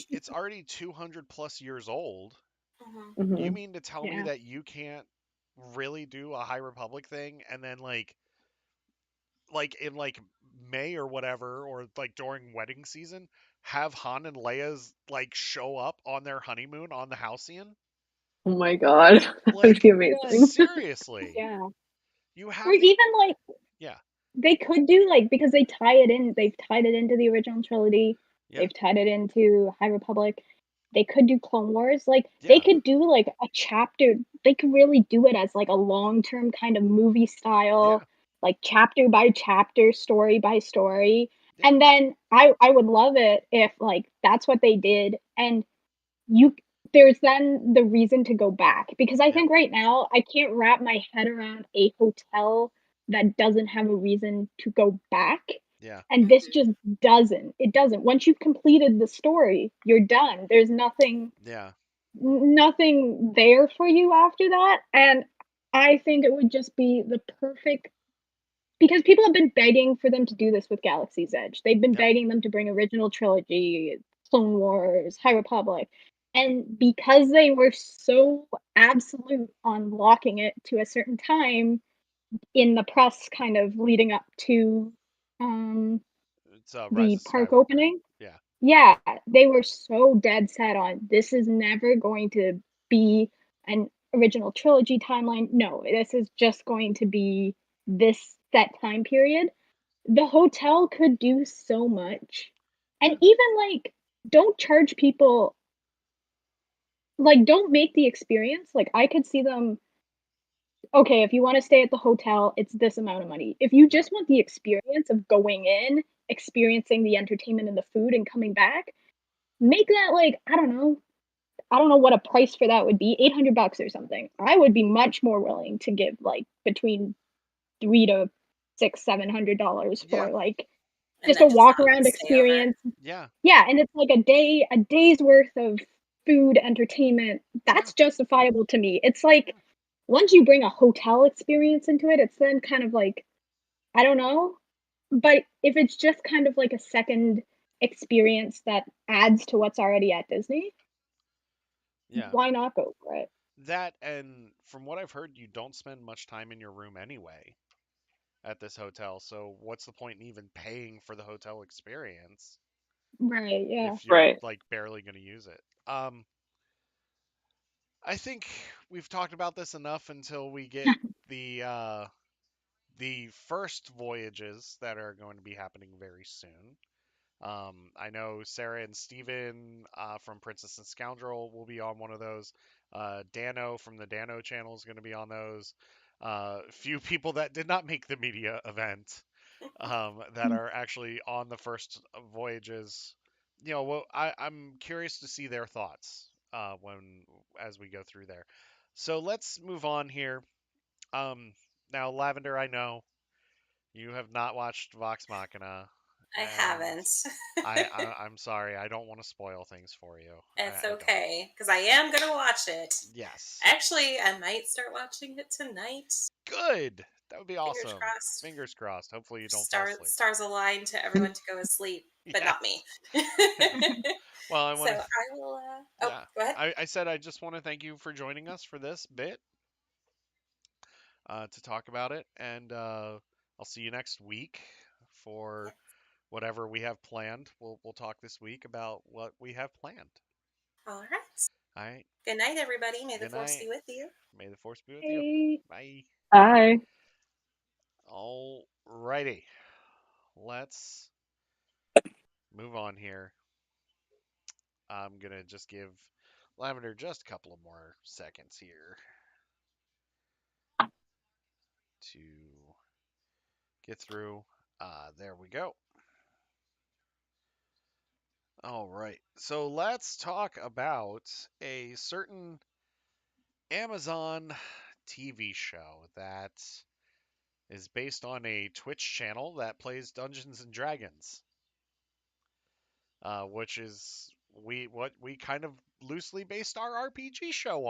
It's already 200 plus years old. Hmm. You Hmm. mean to tell me Yeah. that you can't really do a High Republic thing and then like in like May or whatever or like during wedding season have Han and Leia's like show up on their honeymoon on the Halcyon? Oh my god, that would be Like Oh my god. amazing. seriously. Yeah. You Or have the even like yeah. they could do like because they've tied it into the original trilogy, Yeah. they've tied it into High Republic. They could do Clone Wars. Like they Yeah. could do like a chapter. They could really do it as like a long-term kind of movie Yeah. style, like chapter by chapter, story by story. Yeah. And then I would love it if like that's what they did and you there's then the reason to go back because I Yeah. think right now I can't wrap my head around a hotel that doesn't have a reason to go back. Yeah. And this Hmm. just doesn't. It doesn't. Once you've completed the story, you're done. There's Yeah. nothing there for you after that. And I think it would just be the perfect because people have been begging for them to do this with Galaxy's Edge. They've been Yep. begging them to bring original trilogy, Clone Wars, High Republic. And because they were so absolute on locking it to a certain time in the press kind of leading up to um, It's Rise the of park Skywalker. opening, Yeah. yeah, they were so dead set on this is never going to be an original trilogy timeline. No, this is just going to be this set time period. The hotel could do so much. And Yeah. even like don't charge people like don't make the experience like I could see them okay, if you want to stay at the hotel, it's this amount of money. If you Yeah. just want the experience of going in, experiencing the entertainment and the food and coming back, make that like I don't know what a price for that would be, $800 or something. I would be much more willing to give like between three to six, $700 Yeah. for like And just a then just walk not around stay over. experience. Yeah. Yeah, and it's like a day's worth of food, entertainment. Yeah. That's justifiable to me. It's like once you bring a hotel experience into it, it's then kind of like I don't know. But if it's just kind of like a second experience that adds to what's already at Disney, Yeah. why not go for it? That, and from what I've heard, you don't spend much time in your room anyway at this hotel. So what's the point in even paying for the hotel experience Right, yeah. if you're Right. like barely going to use it? I think we've talked about this enough until we get the uh, the first voyages that are going to be happening very soon. I know Sarah and Steven from Princess and Scoundrel will be on one of those. Dano from the Dano channel is going to be on those. Few people that did not make the media event that are actually on the first voyages. Well, I'm curious to see their thoughts when as we go through there. So let's move on here. Um, Now, Lavender, I know you have not watched Vox Machina, I and haven't. I'm sorry. I don't want to spoil things for you. It's I don't. okay, because I am going to watch it. Yes. Actually, I might start watching it tonight. Good. That would be Fingers awesome. crossed. Fingers crossed. Hopefully you don't fall asleep. Stars align to everyone to go to sleep, but not me. Yes. Well, I So want to. I will. Oh, Yeah. go ahead. I said I just want to thank you for joining us for this bit to talk about it, and I'll see you next week for whatever we have planned. We'll talk this week about what we have planned. All right. All right. Good night, everybody. May the Good force night. be with you. May the force be with you. Hey. Bye. Bye. All righty. Let's move on here. I'm gonna just give Lavender just a couple of more seconds here to get through. There we go. All right. So let's talk about a certain Amazon TV show that is based on a Twitch channel that plays Dungeons and Dragons, which is what we kind of loosely based our RPG show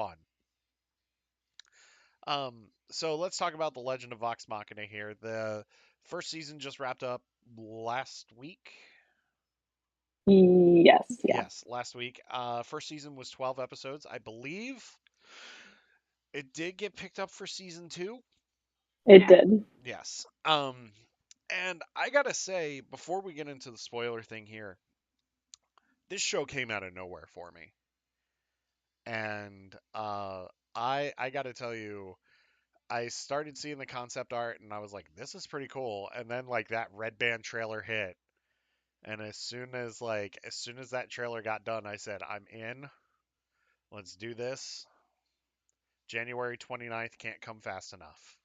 on. So let's talk about the Legend of Vox Machina here. The first season just wrapped up last week. Yes, yeah. Yes, last week. First season was 12 episodes. I believe it did get picked up for season 2. It did. Yes. And I gotta say, before we get into the spoiler thing here, this show came out of nowhere for me. And I gotta tell you, I started seeing the concept art and I was like, this is pretty cool. And then like that red band trailer hit. And as soon as that trailer got done, I said, I'm in. Let's do this. January 29th can't come fast enough.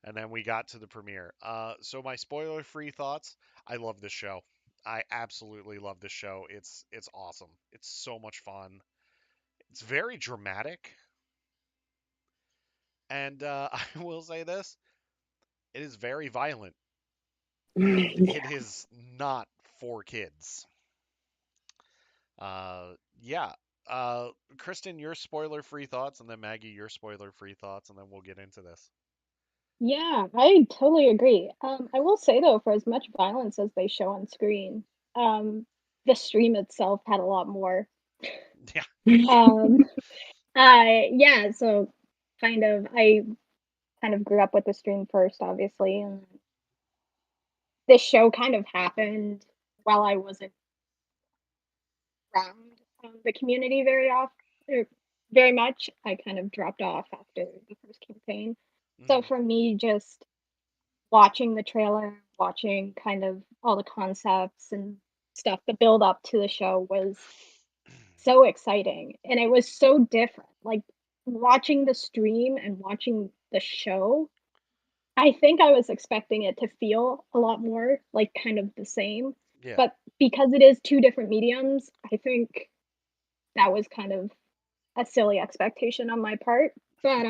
And then we got to the premiere. So my spoiler-free thoughts, I love this show. I absolutely love this show. It's awesome. It's so much fun. It's very dramatic. And I will say this, it is very violent. And it Yeah. is not for kids. Yeah. Kristen, your spoiler-free thoughts, and then Maggie, your spoiler-free thoughts, and then we'll get into this. Yeah, I totally agree. I will say though, for as much violence as they show on screen, um, the stream itself had a lot more. Yeah. Um, yeah, so I kind of grew up with the stream first, obviously, and this show kind of happened while I wasn't around the community very much. I kind of dropped off after the first campaign. So Hmm. for me, just watching the trailer, watching kind of all the concepts and stuff, the build up to the show was so exciting. And it was so different. Like watching the stream and watching the show, I think I was expecting it to feel a lot more like kind of the same. Yeah. But because it is two different mediums, I think that was kind of a silly expectation on my part. But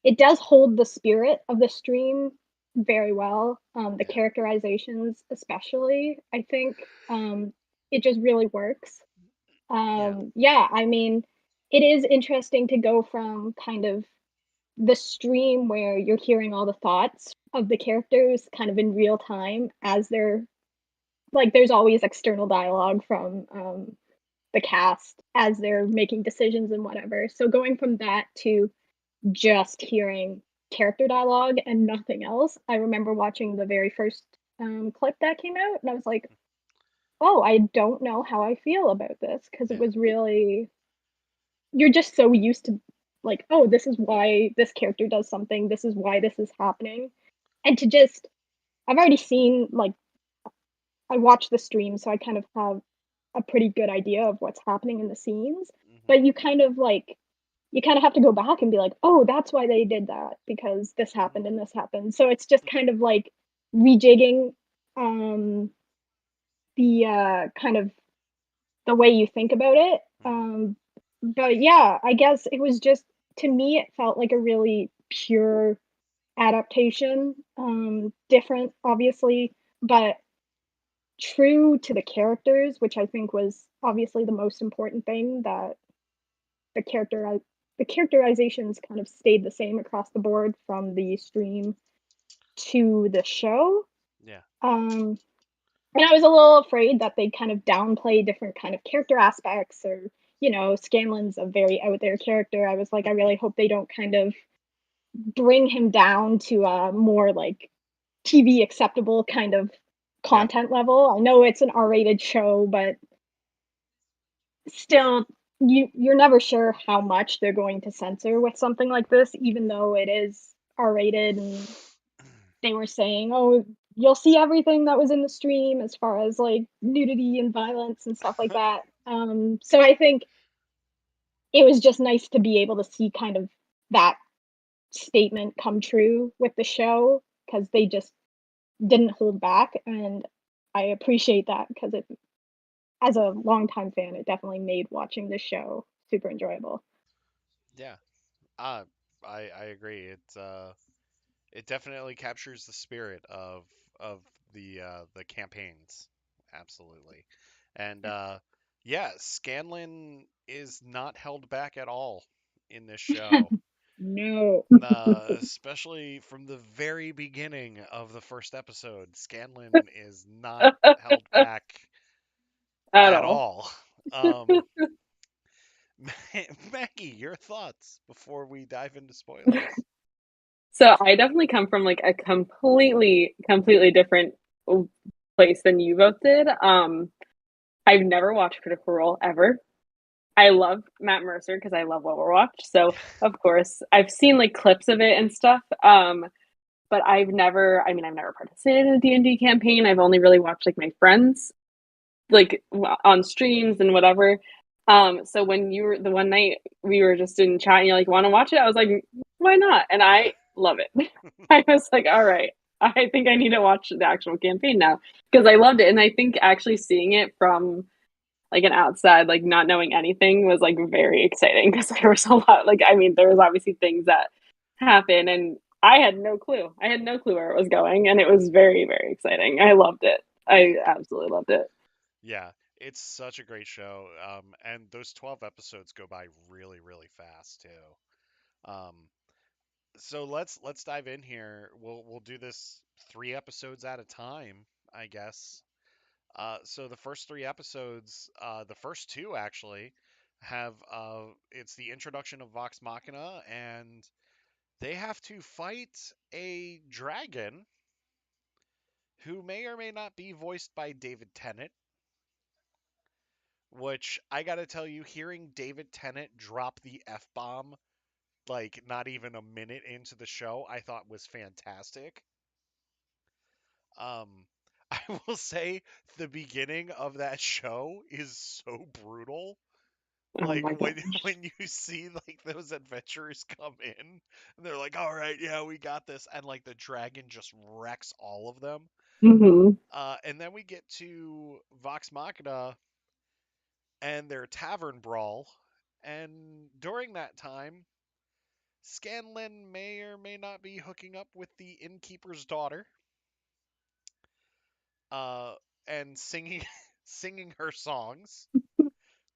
it does hold the spirit of the stream very well. The Yeah. characterizations, especially, I think it just really works. Yeah. Yeah, I mean, it is interesting to go from kind of the stream where you're hearing all the thoughts of the characters kind of in real time as they're like, there's always external dialogue from the cast as they're making decisions and whatever. So going from that to just hearing character dialogue and nothing else. I remember watching the very first clip that came out, and I was like, "Oh, I don't know how I feel about this," because it Yeah. was really you're just so used to like, "Oh, this is why this character does something. This is why this is happening," and to just I've already seen like I watched the stream, so I kind of have a pretty good idea of what's happening in the scenes. Hmm. But you kind of have to go back and be like, oh, that's why they did that because this Hmm. happened and this happened. So it's just kind of like rejigging um, the kind of the way you think about it. Hmm. But yeah, I guess it was just to me, it felt like a really pure adaptation. Different, obviously, but true to the characters, which I think was obviously the most important thing that the character the characterizations kind of stayed the same across the board from the stream to the show. Yeah. Um, and I was a little afraid that they kind of downplay different kind of character aspects or, Scanlan's a very out there character. I was like, I really hope they don't kind of bring him down to a more like TV acceptable kind of Yeah. content level. I know it's an R-rated show, but still you're never sure how much they're going to censor with something like this, even though it is R-rated and they were saying, "Oh, you'll see everything that was in the stream as far as like nudity and violence and stuff like that." So I think it was just nice to be able to see kind of that statement come true with the show because they just didn't hold back, and I appreciate that because it, as a longtime fan, it definitely made watching this show super enjoyable. Yeah. Uh, I agree. It definitely captures the spirit of the campaigns. Absolutely. And yeah, Scanlan is not held back at all in this show. No. Especially from the very beginning of the first episode, Scanlan is not held back At at all. all. Um, Maggie, your thoughts before we dive into spoilers? So I definitely come from like a completely different place than you both did. I've never watched Critical Role ever. I love Matt Mercer because I love Overwatch. So of course I've seen like clips of it and stuff. But I've never participated in a D&D campaign. I've only really watched like my friends like on streams and whatever. So when you were the one night we were just in chat and you're like, want to watch it? I was like, why not? And Yeah. I love it. I was like, all right, I think I need to watch the actual campaign now because I loved it. And I think actually seeing it from like an outside, like not knowing anything was like very exciting because there was a lot, like, I mean, there was obviously things that happen and I had no clue. I had no clue where it was going. And it was very, very exciting. I loved it. I absolutely loved it. Yeah, it's such a great show. And those 12 episodes go by really, really fast too. Um, so let's dive in here. We'll do this 3 episodes at a time, I guess. So the first 3 episodes, the first two actually, have it's the introduction of Vox Machina, and they have to fight a dragon who may or may not be voiced by David Tennant. Which I gotta tell you, hearing David Tennant drop the F bomb like not even a minute into the show, I thought was fantastic. Um, I will say the beginning of that show is so brutal. Oh Like my when gosh. when you see like those adventurers come in and they're like, "All right, yeah, we got this," and like the dragon just wrecks all of them. Mm-hmm. And then we get to Vox Machina and their tavern brawl, and during that time, Scanlan may or may not be hooking up with the innkeeper's daughter, uh, and singing singing her songs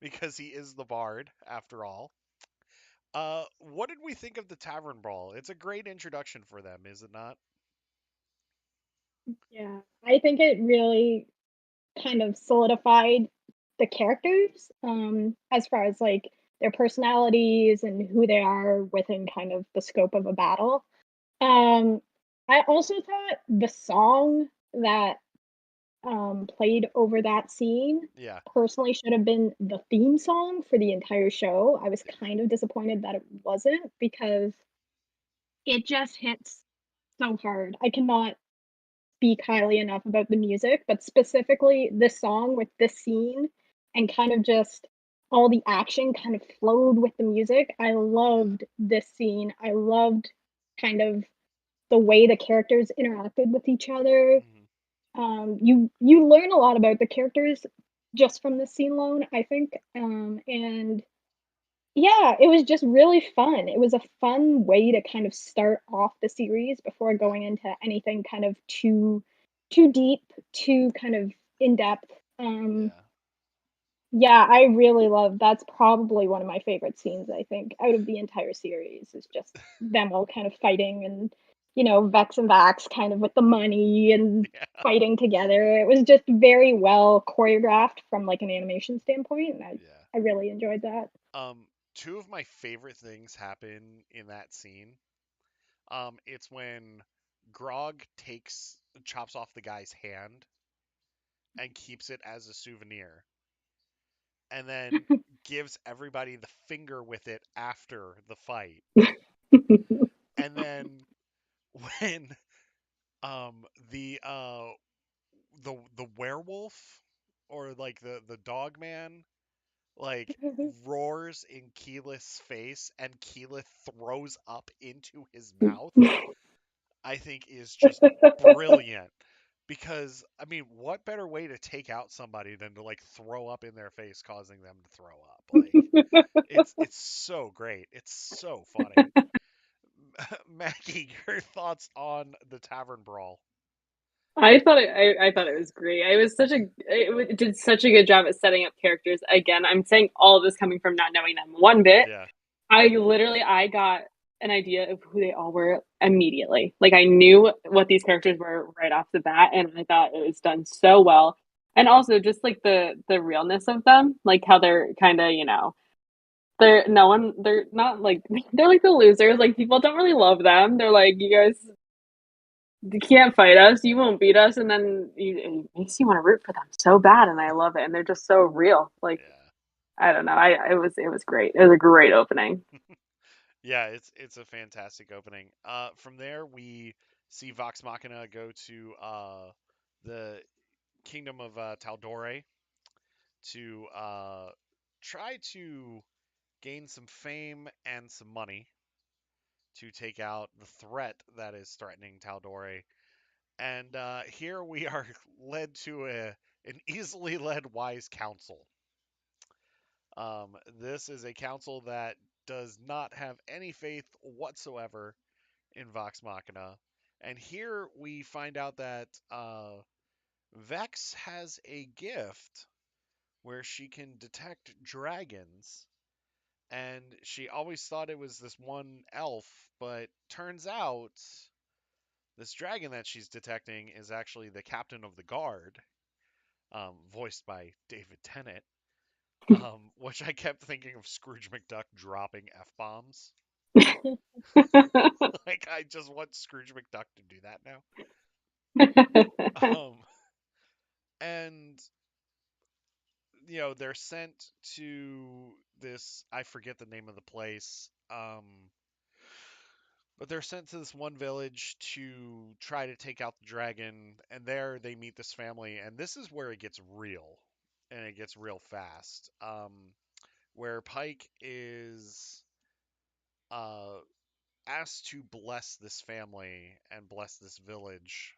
because he is the bard after all. What did we think of the tavern brawl? It's a great introduction for them, is it not? Yeah, I think it really kind of solidified. the characters, as far as like their personalities and who they are within kind of the scope of a battle. Um, I also thought the song that played over that scene Yeah. personally should have been the theme song for the entire show. I was kind of disappointed that it wasn't because it just hits so hard. I cannot speak highly enough about the music, but specifically this song with this scene and kind of just all the action kind of flowed with the music. I Yeah. loved this scene. I loved kind of the way the characters interacted with each other. Hmm. You learn a lot about the characters just from this scene alone, I think. And yeah, it was just really fun. It was a fun way to kind of start off the series before Yeah. going into anything kind of too deep, too kind of in depth. Yeah. Yeah, I really love that's probably one of my favorite scenes, I think, out of the entire series is just them all kind of fighting and, Vex and Vax kind of with the money and Yeah. fighting together. It was just very well choreographed from like an animation standpoint, and Yeah. I really enjoyed that. Two of my favorite things happen in that scene. It's when Grog chops off the guy's hand and keeps it as a souvenir, and then gives everybody the finger with it after the fight. And then when um the uh the werewolf or like the dog man like roars in Keyleth's face and Keyleth throws up into his mouth, I think is just brilliant. Because I mean, what better way to take out somebody than to like throw up in their face, causing them to throw up? Like it's so great. It's so funny. Maggie, your thoughts on the tavern brawl? I thought it was great. It did such a good job at setting up characters. Again, I'm saying all of this coming from not knowing them one bit. Yeah, I got an idea of who they all were immediately. Like I knew what these characters were right off the bat, and I thought it was done so well. And also just like the realness of them, like how they're kind of, they're not like they're like the losers. Like people don't really love them. They're like, you guys can't fight us, you won't beat us, and then it makes you want to root for them so bad, and I love it. And they're just so real. Like yeah, I don't know, it was great. It was a great opening. yeah. It's a fantastic opening. From there we see Vox Machina go to the kingdom of Taldore to try to gain some fame and some money to take out the threat that is threatening Taldore. And here we are led to an easily led wise council. This is a council that does not have any faith whatsoever in Vox Machina. And here we find out that Vex has a gift where she can detect dragons. And she always thought it was this one elf, but turns out this dragon that she's detecting is actually the captain of the guard, voiced by David Tennant, which I kept thinking of Scrooge McDuck dropping F bombs. Like, I just want Scrooge McDuck to do that now. Um, and, they're sent to this, I forget the name of the place, but they're sent to this one village to try to take out the dragon, and there they meet this family, and this is where it gets real, and it gets real fast. Where Pike is uh, asked to bless this family and bless this village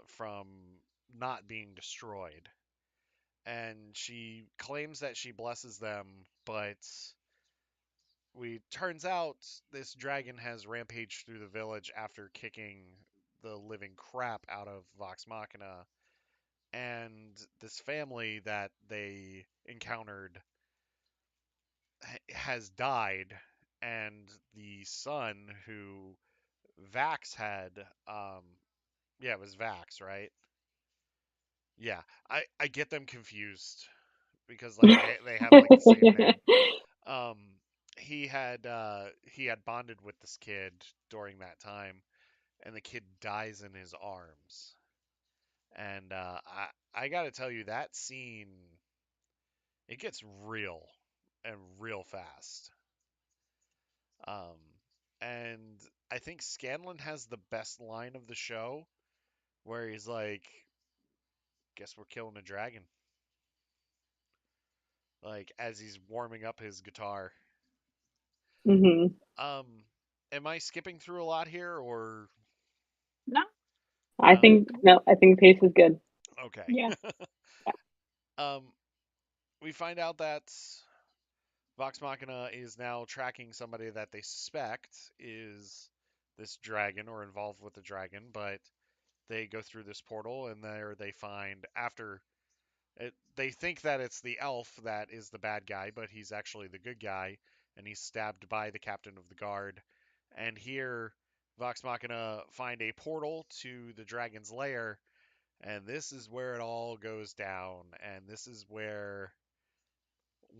from not being destroyed. And she claims that she blesses them, but we turns out this dragon has rampaged through the village after kicking the living crap out of Vox Machina, and this family that they encountered has died, and the son who Vax had, yeah, it was Vax, right? Yeah, I get them confused because like they have like the same name. Um, he had bonded with this kid during that time, and the kid dies in his arms. And I got to tell you that scene, it gets real and real fast. Um, and I think Scanlon has the best line of the show where he's like, "Guess we're killing a dragon." Like as he's warming up his guitar. Hmm. Um, am I skipping through a lot here or No. I no? think no, I think pace is good. Okay. Yeah. Um, we find out that Vox Machina is now tracking somebody that they suspect is this dragon or involved with the dragon, but they go through this portal and there they find after they think that it's the elf that is the bad guy, but he's actually the good guy, and he's stabbed by the captain of the guard. And here, Vox Machina find a portal to the dragon's lair, and this is where it all goes down. And this is where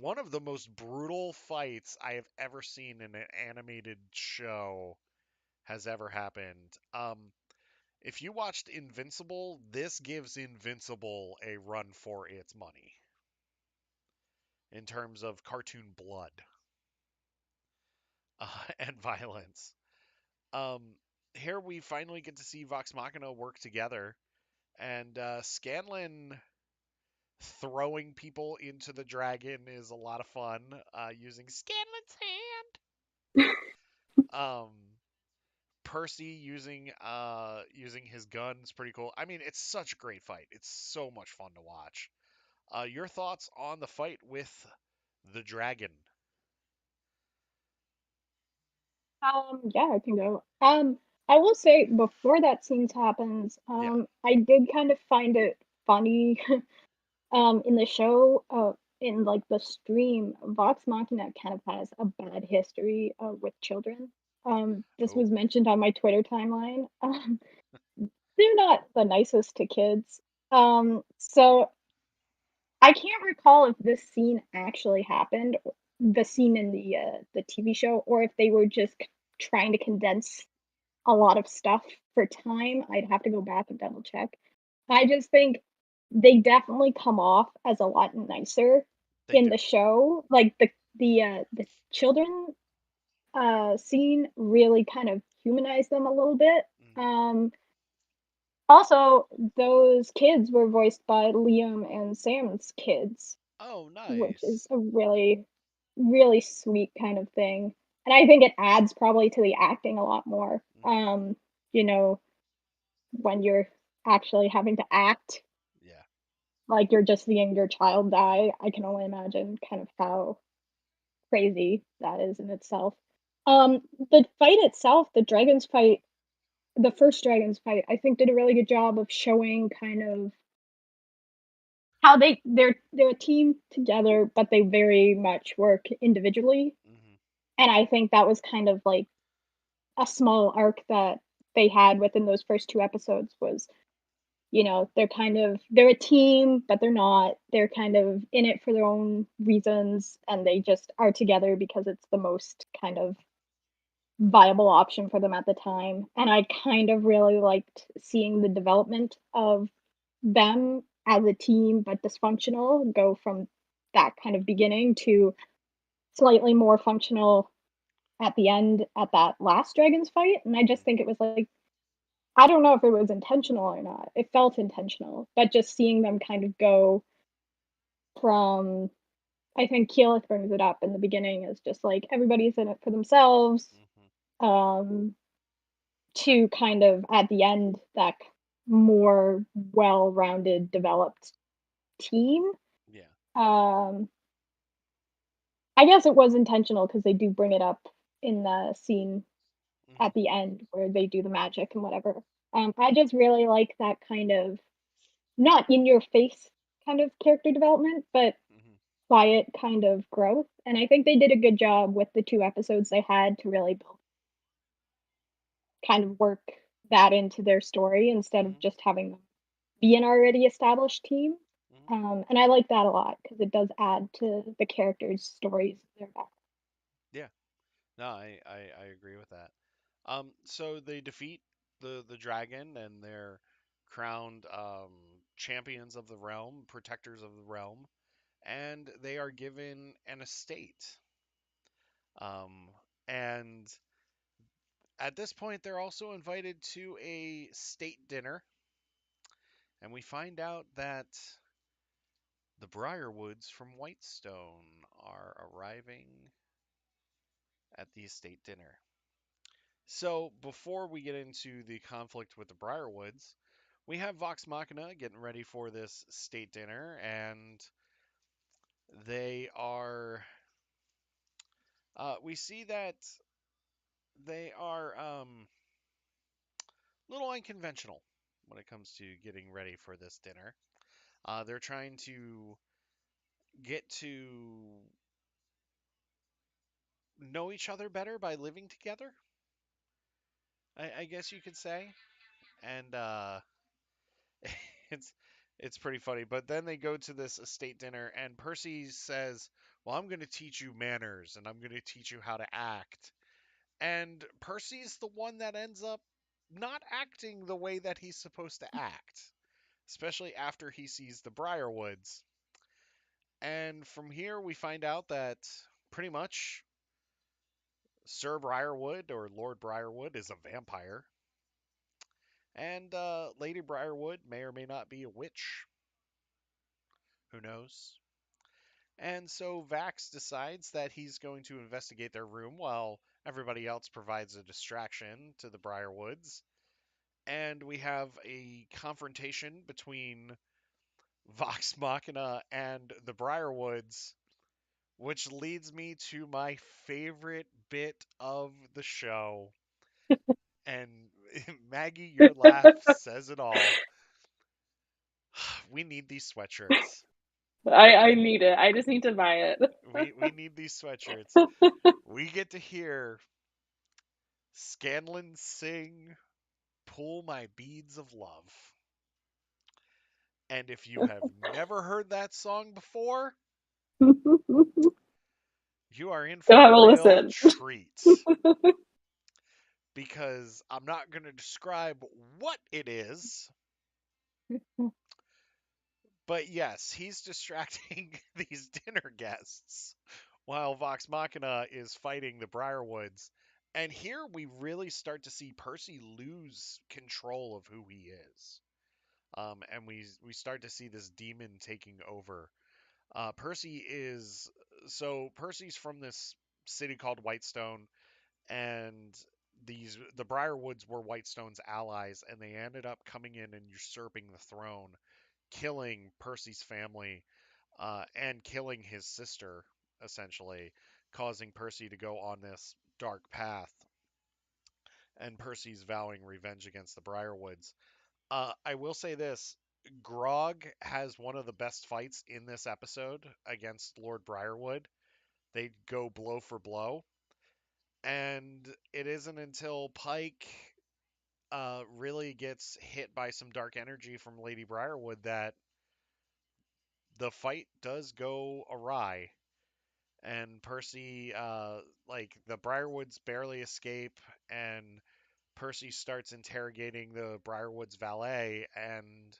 one of the most brutal fights I have ever seen in an animated show has ever happened. If you watched Invincible, this gives Invincible a run for its money in terms of cartoon blood and violence. Um, Here we finally get to see Vox Machina work together, and Scanlan throwing people into the dragon is a lot of fun using Scanlan's hand. Percy using his gun is pretty cool. I mean, it's such a great fight. It's so much fun to watch. Your thoughts on the fight with the dragon? Yeah, I can go. I will say before that scene happens, Yeah. I did kind of find it funny, in the show, in like the stream, Vox Machina kind of has a bad history, with children. This Oh. was mentioned on my Twitter timeline. They're not the nicest to kids. So I can't recall if this scene actually happened, the scene in the TV show, or if they were just trying to condense a lot of stuff for time. I'd have to go back and double check. I just think they definitely come off as a lot nicer They in do. the show. Like the children scene really kind of humanized them a little bit. Hmm. Um Also, those kids were voiced by Liam and Sam's kids, Oh, which is nice. a really, really sweet kind of thing. And I think it adds probably to the acting a lot more. Hmm. You know, when you're actually having to act Yeah. like you're just seeing your child die, I can only imagine kind of how crazy that is in itself. The fight itself, the dragons fight, the first dragons fight, I think did a really good job of showing kind of how they're a team together, but they very much work individually. Hmm. And I think that was kind of like a small arc that they had within those first two episodes was, they're a team, but they're not. They're kind of in it for their own reasons and they Hmm. just are together because it's the most kind of viable option for them at the time. And I kind of really liked seeing the development of them as a team but dysfunctional go from that kind of beginning to slightly more functional at the end at that last dragons fight. And I just Hmm. think it was like, I don't know if it was intentional or not. It felt intentional, but just seeing them kind of go from, I think Keyleth brings it up in the beginning, is just like everybody's in it for themselves, Hmm. um, to kind of at the end that more well-rounded, developed team. Yeah. Um, I guess it was intentional because they do bring it up in the scene Hmm. at the end where they do the magic and whatever. I just really like that kind of not in your face kind of character development, but Hmm. quiet kind of growth. And I think they did a good job with the two episodes they had to really build, kind of work that into their story instead of Hmm. just having them. be an already established team. Mhm. And I like that a lot because it does add to the characters' stories. Their back. Yeah. No, I agree with that. So they defeat the dragon and they're crowned champions of the realm, protectors of the realm, and they are given an estate. Um, and at this point, they're also invited to a state dinner, and we find out that the Briarwoods from Whitestone are arriving at the estate dinner. So, before we get into the conflict with the Briarwoods, we have Vox Machina getting ready for this state dinner, and they are. We see that they are a little unconventional when it comes to getting ready for this dinner. They're trying to get to know each other better by living together, I guess you could say. And it's it's pretty funny. But then they go to this estate dinner, and Percy says, "Well, I'm going to teach you manners, and I'm going to teach you how to act." And Percy's the one that ends up not acting the way that he's supposed to act, especially after he sees the Briarwoods. And from here, we find out that pretty much Sir Briarwood or Lord Briarwood is a vampire, and Lady Briarwood may or may not be a witch. Who knows? And so Vax decides that he's going to investigate their room while everybody else provides a distraction to the Briarwoods. And we have a confrontation between Vox Machina and the Briarwoods, which leads me to my favorite bit of the show. And Maggie, your laugh says it all. We need these sweatshirts. I need it. I just need to buy it. We need these sweatshirts. We get to hear Scanlan sing Pull My Beads of Love. And if you have never heard that song before, Go you are in for have a a real listen. treat. Because I'm not going to describe what it is, but yes, he's distracting these dinner guests while Vox Machina is fighting the Briarwoods. And here we really start to see Percy lose control of who he is. And we start to see this demon taking over. Percy is Percy's from this city called Whitestone, and the Briarwoods were Whitestone's allies, and they ended up coming in and usurping the throne, killing Percy's family, and killing his sister, essentially, causing Percy to go on this dark path. And Percy's vowing revenge against the Briarwoods. I will say this: Grog has one of the best fights in this episode against Lord Briarwood. They go blow for blow, and it isn't until Pike really gets hit by some dark energy from Lady Briarwood that the fight does go awry. And Percy, like the Briarwoods barely escape, and Percy starts interrogating the Briarwoods valet and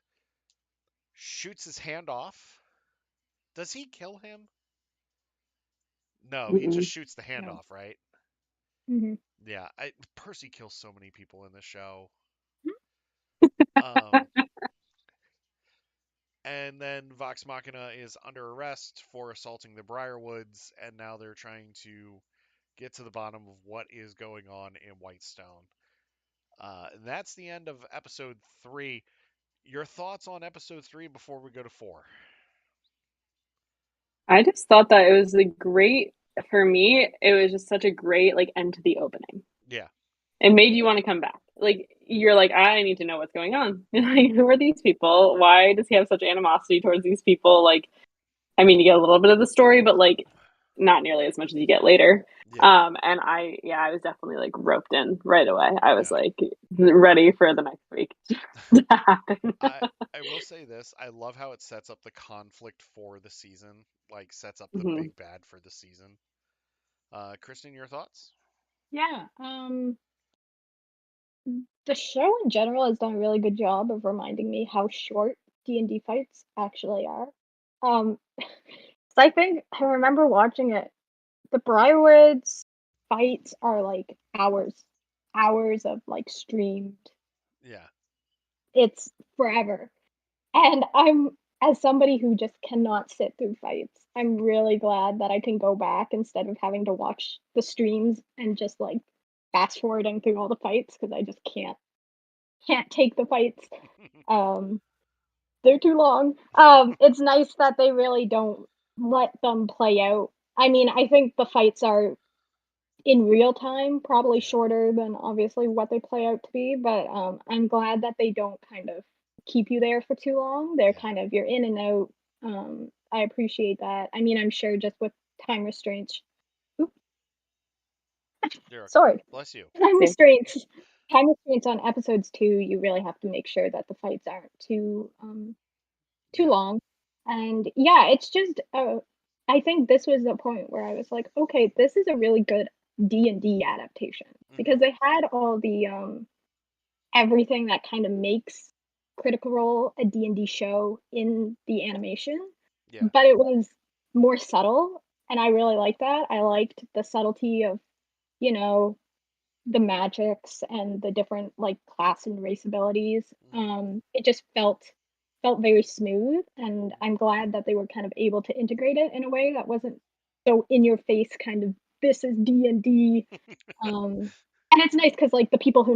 shoots his hand off. Does he kill him? No, he just Mm-mm. shoots the hand No. off, right? Mm-hmm. Yeah, Percy kills so many people in the show. Um, and then Vox Machina is under arrest for assaulting the Briarwoods, and now they're trying to get to the bottom of what is going on in Whitestone. And that's the end of episode 3. Your thoughts on episode 3 before we go to 4? I just thought that it was a great, for me, it was just such a great like end to the opening. Yeah, It made you want to come back. Like you're like, I need to know what's going on. Like, who are these people? Why does he have such animosity towards these people? Like, I mean, you get a little bit of the story, but like not nearly as much as you get later. yeah, And I was definitely like roped in right away. I was yeah. like, ready for the next week to happen. I I will say this. I love how it sets up the conflict for the season, like sets up the Mhm. big bad for the season. Kristen, your thoughts? Yeah, the show in general has done a really good job of reminding me how short D&D fights actually are. Um, so I think I remember watching it. The Briarwoods fights are like hours of like streamed. Yeah. It's forever. And I'm as somebody who just cannot sit through fights, I'm really glad that I can go back instead of having to watch the streams and just like fast forwarding through all the fights because I just can't take the fights. Um, they're too long. It's nice that they really don't let them play out. I mean, I think the fights are in real time probably Yeah. shorter than obviously what they play out to be, but I'm glad that they don't kind of keep you there for too long. They're Yeah. kind of you're in and out. I appreciate that. I mean, I'm sure just with time restraints. Oop, You're okay. sorry, Bless you. time Same. restraints. Time restraints on episodes too. You really have to make sure that the fights aren't too Yeah. long. And yeah, it's just I think this was the point where I was like, okay, this is a really good D&D adaptation Hmm. because they had all the everything that kind of makes Critical Role a D&D show in the animation, Yeah. but it was more subtle and I really liked that. I liked the subtlety of, you know, the magics and the different like class and race abilities. Hmm. It just felt very smooth, and Hmm. I'm glad that they were kind of able to integrate it in a way that wasn't so in your face. Kind of this is D&D, and it's nice because like the people who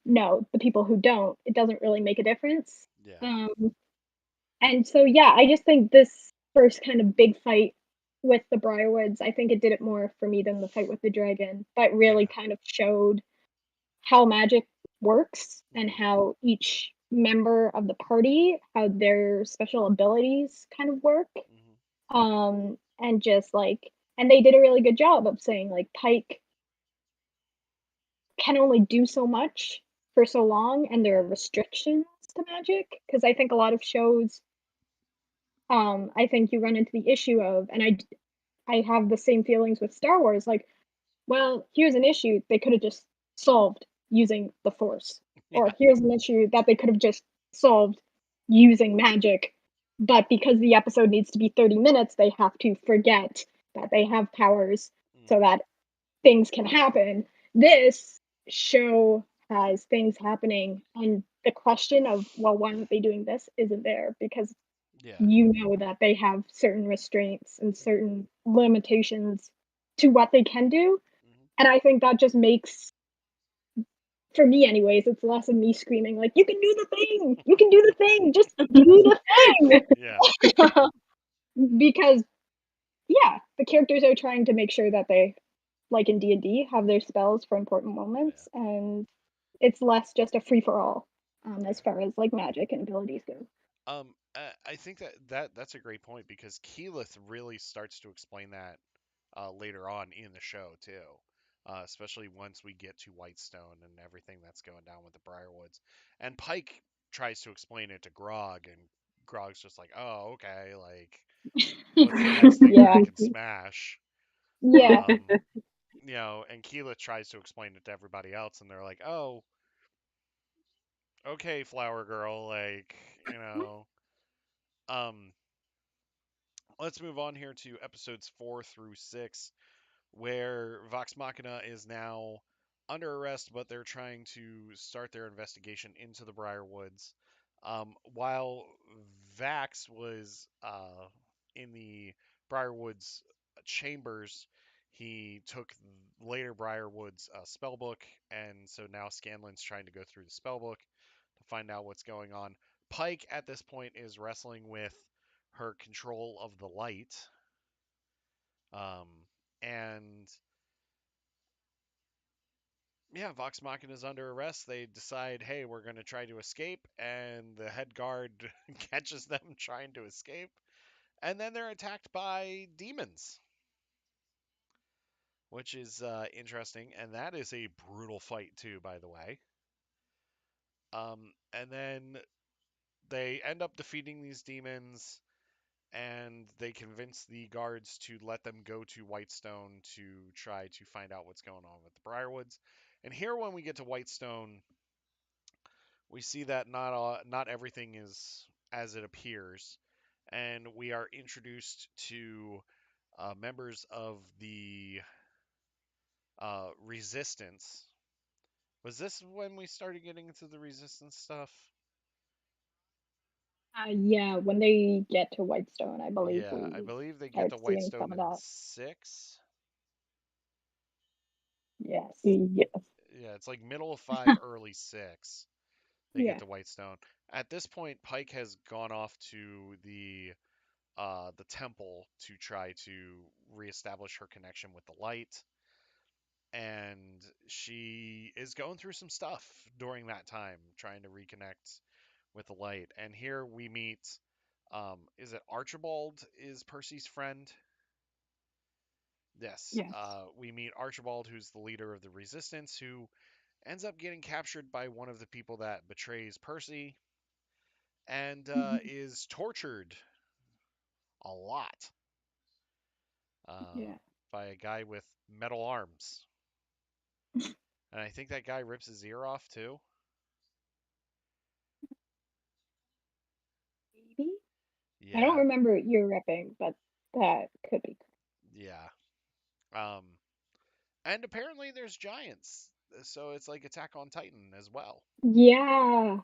know, the people who don't, it doesn't really make a difference. Yeah. Um, and so yeah, I just think this first kind of big fight with the Briarwoods, I think it did it more for me than the fight with the dragon, but really Yeah. kind of showed how magic works and Hmm. how each member of the party, how their special abilities kind of work. Hmm. And just like, and they did a really good job of saying like Pike can only do so much for so long, and there are Hmm. restrictions to magic. Because I think a lot of shows, I think you run into the issue of, and I have the same feelings with Star Wars. Like, well, here's an issue they could have just solved using the Force. Or Yeah. here's an issue that they could have just solved using magic. But because the episode needs to be 30 minutes, they have to forget that they have powers so Hmm. that things can happen. This show has things happening, and the question of, well, why aren't they doing this isn't there because Yeah. you know that they have certain restraints and Hmm. certain limitations to what they can do. Hmm. And I think that just makes, for me anyways, it's less of me screaming like, "You can do the thing! You can do the thing! Just do the Yeah. thing!" Because yeah, the characters are trying to make sure that they, like in D&D, have their spells for important Yeah. moments, and it's less just a free for all as Yeah. far as like magic and abilities go. I think that's a great point because Keyleth really starts to explain that later on in the show too, especially once we get to Whitestone and everything that's going down with the Briarwoods. And Pike tries to explain it to Grog, and Grog's just like, "Oh, okay, like, what's the next thing that I Yeah, can smash?" yeah, And Keyleth tries to explain it to everybody else, and they're like, "Oh, okay, Flower Girl, like, you know." Um, let's move on here to episodes 4 through 6, where Vox Machina is now under arrest, but they're trying to start their investigation into the Briarwoods. While Vax was in the Briarwoods chambers, he took later Briarwoods spellbook, and so now Scanlan's trying to go through the spellbook to find out what's going on. Pike at this point is wrestling with her control of the light. Um, and yeah, Vox Machina is under arrest. They decide, hey, we're going to try to escape, and the head guard catches them trying to escape, and then they're attacked by demons, which is interesting. And that is a brutal fight too, by the way. And then they end up defeating these demons, and they convince the guards to let them go to Whitestone to try to find out what's going on with the Briarwoods. And here, when we get to Whitestone, we see that not everything is as it appears, and we are introduced to members of the Resistance. Was this when we started getting into the Resistance stuff? Yeah, when they get to Whitestone, I believe Yeah, I we believe they get start to seeing Whitestone some of in that. 6. Yes. Yes. Yeah, it's like middle of 5, early 6. They get Yeah. to Whitestone. At this point, Pike has gone off to the temple to try to reestablish her connection with the light, and she is going through some stuff during that time, trying to reconnect with the light. And here we meet, is it Archibald? Is Percy's friend? Yes. Yes. We meet Archibald, who's the leader of the Resistance, who ends up getting captured by one of the people that betrays Percy, and Mhm. is tortured a lot uh, Yeah. by a guy with metal arms. And I think that guy rips his ear off too. Maybe. I don't Yeah, remember ear ripping, but that could be. yeah. Um, and apparently there's giants, so it's like Attack on Titan as well. Yeah.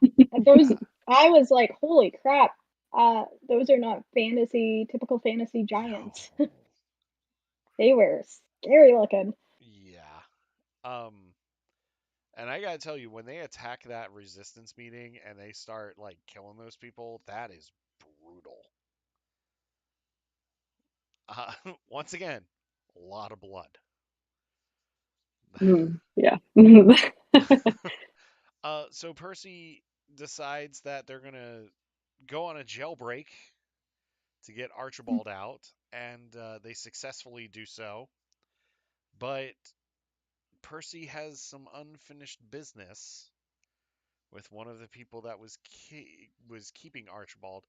Those Yeah. I was like, "Holy crap. Those are not typical fantasy giants." No. They were scary looking. Yeah. Um, and I gotta tell you, when they attack that resistance meeting and they start like killing those people, that is brutal. Once again, a lot of blood. Mm, yeah. So Percy decides that they're gonna go on a jailbreak to get Archibald out, and they successfully do so. But Percy has some unfinished business with one of the people that was keeping Archibald.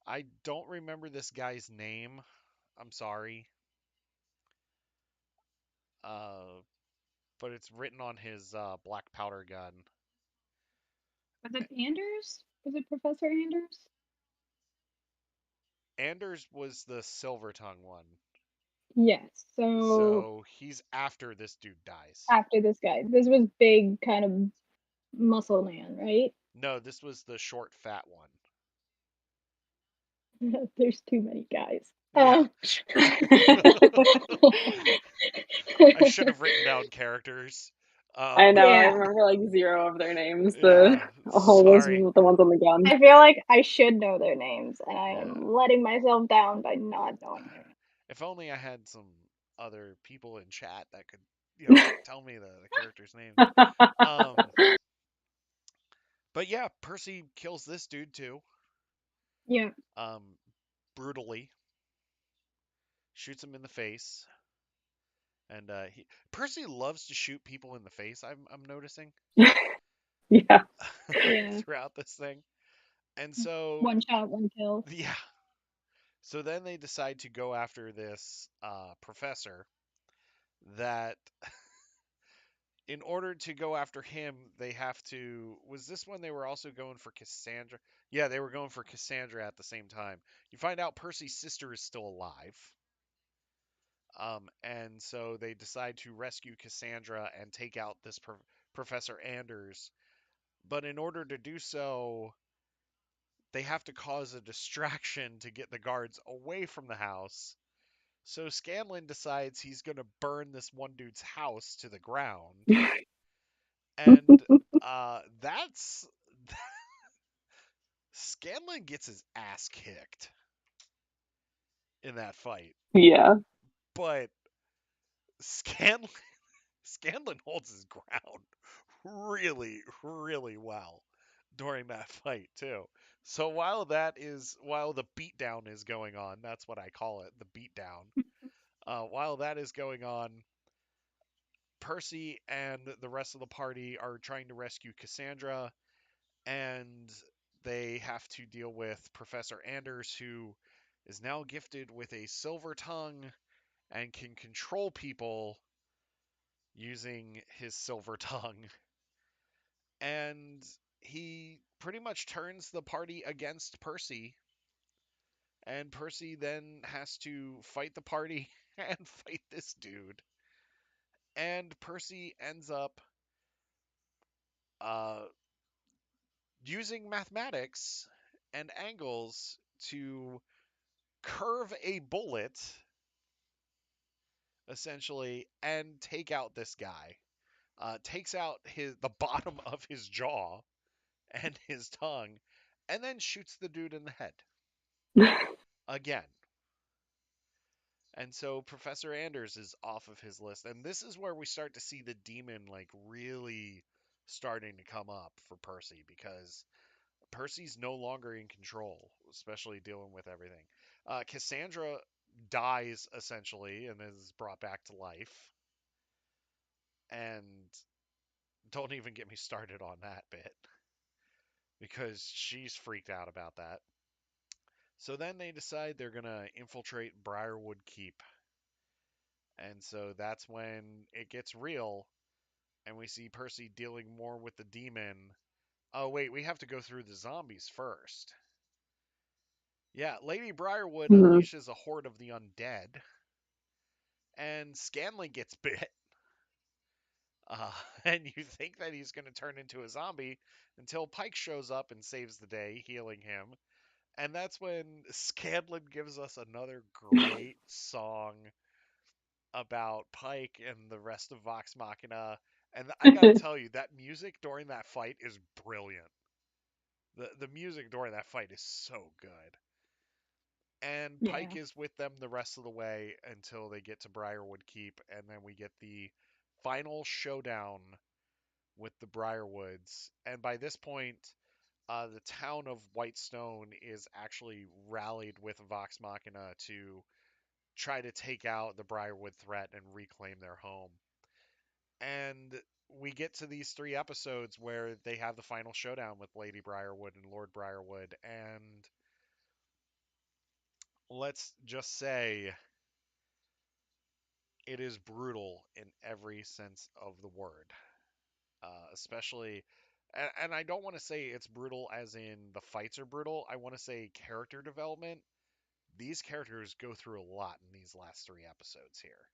I don't remember this guy's name. I'm sorry. Uh, but it's written on his black powder gun. Was it Anders? Was it Professor Anders? Anders was the silver tongue one. Yes. So So he's after this dude dies. after this guy, this was big kind of muscle man, right? No, this was the short, fat one. There's too many guys. Yeah. Um, I should have written down characters. I know. I yeah, remember like zero of their names. The Yeah, all those sorry. the ones on the gun. I feel like I should know their names, and I Yeah. am letting myself down by not knowing their names. If only I had some other people in chat that could, tell me the characters' names. Um, but yeah, Percy kills this dude too. Yeah, Um, brutally shoots him in the face, and Percy loves to shoot people in the face. I'm noticing Yeah. yeah. throughout this thing, and so One shot, one kill. yeah. So then they decide to go after this professor that in order to go after him, they have to. Was this when they were also going for Cassandra? Yeah, they were going for Cassandra at the same time. You find out Percy's sister is still alive. And so they decide to rescue Cassandra and take out this Professor Anders. But in order to do so, they have to cause a distraction to get the guards away from the house. So Scanlan decides he's going to burn this one dude's house to the ground. And that's Scanlan gets his ass kicked in that fight, Yeah. but Scanlan Scanlan holds his ground really, really well during that fight too. So while the beatdown is going on, that's what I call it, the beatdown. While that is going on, Percy and the rest of the party are trying to rescue Cassandra, and they have to deal with Professor Anders, who is now gifted with a silver tongue and can control people using his silver tongue. And he pretty much turns the party against Percy, and Percy then has to fight the party and fight this dude. And Percy ends up uh, using mathematics and angles to curve a bullet, essentially, and take out this guy. Takes out the bottom of his jaw and his tongue, and then shoots the dude in the head again. And so Professor Anders is off of his list, and this is where we start to see the demon like really starting to come up for Percy, because Percy's no longer in control, especially dealing with everything. Cassandra dies essentially and is brought back to life, and don't even get me started on that bit because she's freaked out about that. So then they decide they're gonna infiltrate Briarwood Keep, and so that's when it gets real, and we see Percy dealing more with the demon. Oh wait, we have to go through the zombies first. Yeah, Lady Briarwood Mhm. unleashes a horde of the undead, and Scanley gets bit. Uh, and you think that he's going to turn into a zombie until Pike shows up and saves the day, healing him. And that's when Scanlon gives us another great song about Pike and the rest of Vox Machina. And I got to tell you, that music during that fight is brilliant. The music during that fight is so good. And Pike Yeah. is with them the rest of the way until they get to Briarwood Keep, and then we get the final showdown with the Briarwoods. And by this point, the town of Whitestone is actually rallied with Vox Machina to try to take out the Briarwood threat and reclaim their home. And we get to these 3 episodes where they have the final showdown with Lady Briarwood and Lord Briarwood, and let's just say it is brutal in every sense of the word. Especially, and I don't want to say it's brutal as in the fights are brutal. I want to say character development. These characters go through a lot in these last 3 episodes here.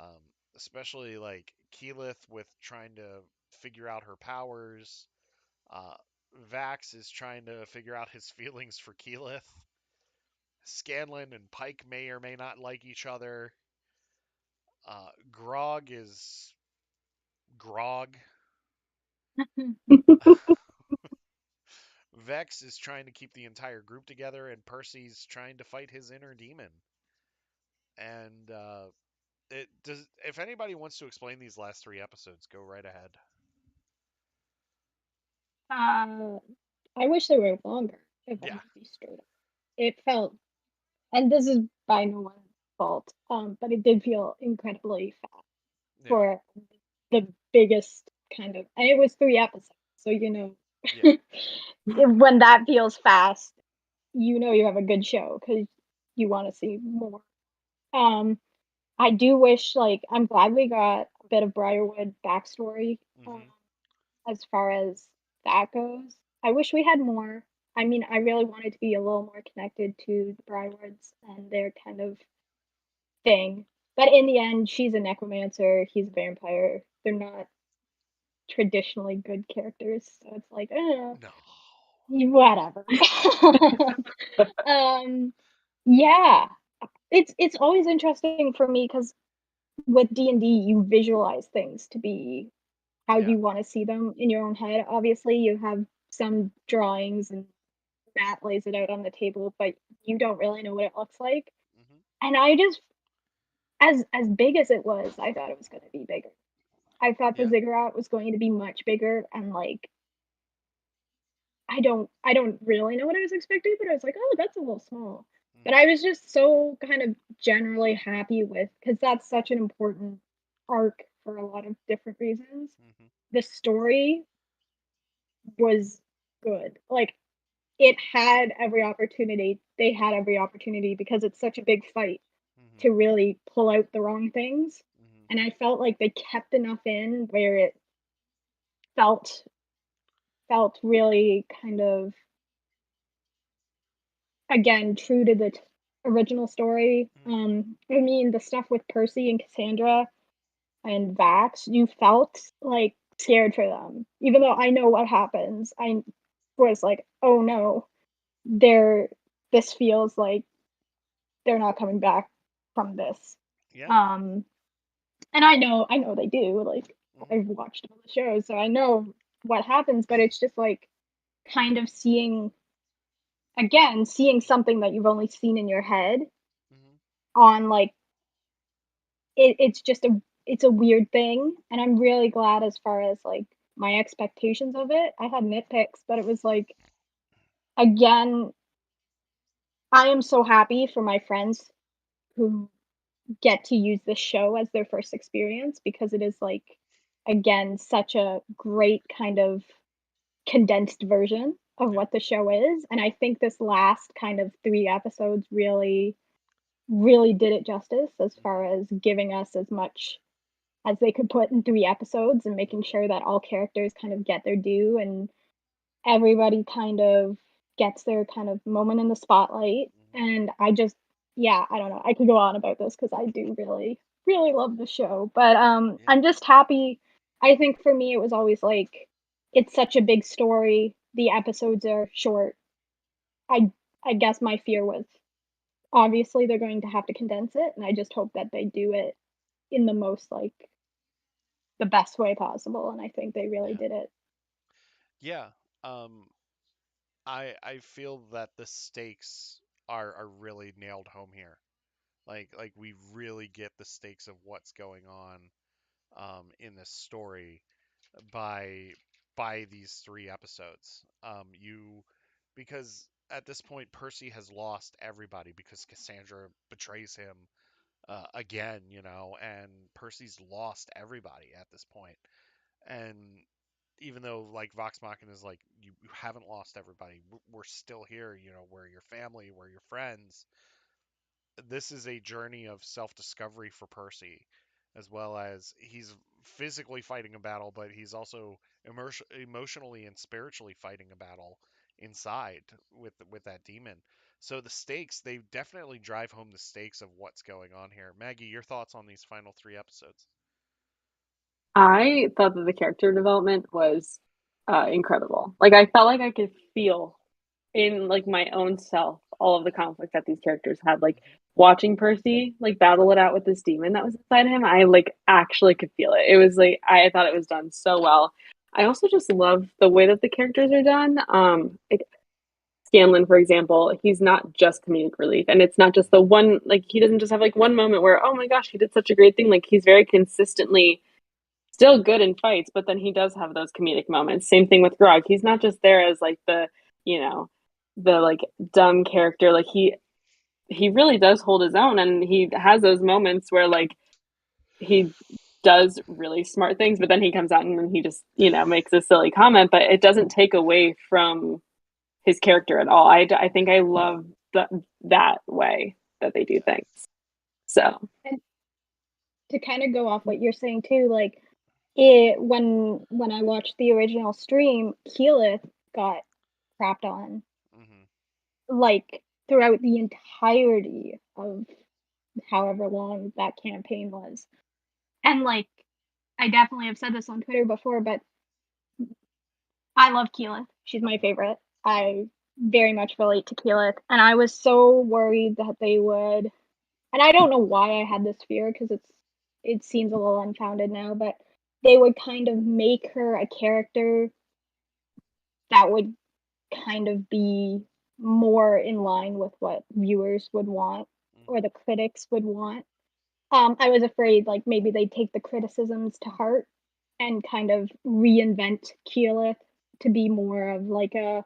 Um, Especially like Keyleth with trying to figure out her powers. Uh, Vax is trying to figure out his feelings for Keyleth. Scanlan and Pike may or may not like each other. Grog is Grog. Vex is trying to keep the entire group together, and Percy's trying to fight his inner demon. And it does. If anybody wants to explain these last 3 episodes, go right ahead. uh, I wish they were longer, if I'm Yeah, gonna be straight up. It felt, and this is by no one's fault, but it did feel incredibly fast yeah, for the biggest kind of, and it was 3 episodes, so yeah. when that feels fast, you have a good show because you want to see more. Um, I do wish, like, I'm glad we got a bit of Briarwood backstory, Hmm. as far as that goes. I wish we had more. I mean, I really wanted to be a little more connected to the Briarwoods and their kind of thing. But in the end, she's a necromancer, he's a vampire. They're not traditionally good characters, so it's like, No. whatever. um, yeah, it's always interesting for me because with D&D, you visualize things to be how Yeah. you want to see them in your own head. Obviously, you have some drawings and Matt lays it out on the table, but you don't really know what it looks like. Hmm. And I just, as big as it was, I thought it was going to be bigger. I thought the Yeah. ziggurat was going to be much bigger, and like I don't really know what I was expecting, but I was like, oh, that's a little small. But Hmm. I was just so kind of generally happy with, because that's such an important arc for a lot of different reasons. Hmm. The story was good. Like, it had every opportunity. They had every opportunity because it's such a big fight Hmm. to really pull out the wrong things. Hmm. And I felt like they kept enough in where it felt really kind of, again, true to the original story. Hmm. I mean, the stuff with Percy and Cassandra and Vax, you felt like scared for them, even though I know what happens. I was like, oh no, they're this feels like they're not coming back from this. Yeah. Um, and I know they do. Like, Hmm. I've watched all the shows, so I know what happens. But it's just like kind of seeing something that you've only seen in your head Hmm. on like it's just it's a weird thing, and I'm really glad as far as like my expectations of it. I had nitpicks, but it was like again, I am so happy for my friends who get to use this show as their first experience because it is like again such a great kind of condensed version of Yeah. what the show is, and I think this last kind of 3 episodes really did it justice as far Hmm. as giving us as much as they could put in 3 episodes and making sure that all characters kind of get their due and everybody kind of gets their kind of moment in the spotlight. Hmm. And I just, yeah, I don't know. I could go on about this because I do really love the show. But Yeah. I'm just happy. I think for me, it was always like it's such a big story. The episodes are short. I I guess my fear was obviously they're going to have to condense it, and I just hope that they do it in the most like the best way possible. And I think they really Yeah. did it. Yeah. Um, I feel that the stakes are really nailed home here. Like we really get the stakes of what's going on in this story by these 3 episodes. You because at this point Percy has lost everybody because Cassandra betrays him again, and Percy's lost everybody at this point. And even though like Vox Machina is like you haven't lost everybody, we're still here. We're your family, we're your friends. This is a journey of self-discovery for Percy, as well as he's physically fighting a battle, but he's also emotionally and spiritually fighting a battle inside with that demon. So the stakes, they definitely drive home the stakes of what's going on here. Maggie, your thoughts on these final 3 episodes? I thought that the character development was incredible. Like I felt like I could feel in like my own self all of the conflict that these characters had. Like Hmm. watching Percy like battle it out with this demon that was inside him, I like actually could feel it. It was like I thought it was done so well. I also just love the way that the characters are done. Like Scanlan, for example, he's not just comedic relief, and it's not just the one. Like he doesn't just have like one moment where oh my gosh he did such a great thing. Like he's very consistently still good in fights, but then he does have those comedic moments. Same thing with Grog. He's not just there as like the, you know, the like dumb character. Like he really does hold his own and he has those moments where like he does really smart things, but then he comes out and then he just, makes a silly comment, but it doesn't take away from his character at all. I think I love that way that they do Yeah. things. So, And to kind of go off what you're saying too, like it when I watched the original stream, Keyleth got crapped on Hmm. like throughout the entirety of however long that campaign was. And like I definitely have said this on Twitter before, but I love Keyleth. She's my Hmm. favorite. I very much relate to Keyleth, and I was so worried that they would. And I don't know why I had this fear because it seems a little unfounded now, but they would kind of make her a character that would kind of be more in line with what viewers would want or Hmm. the critics would want. I was afraid like maybe they'd take the criticisms to heart and kind of reinvent Keyleth to be more of like a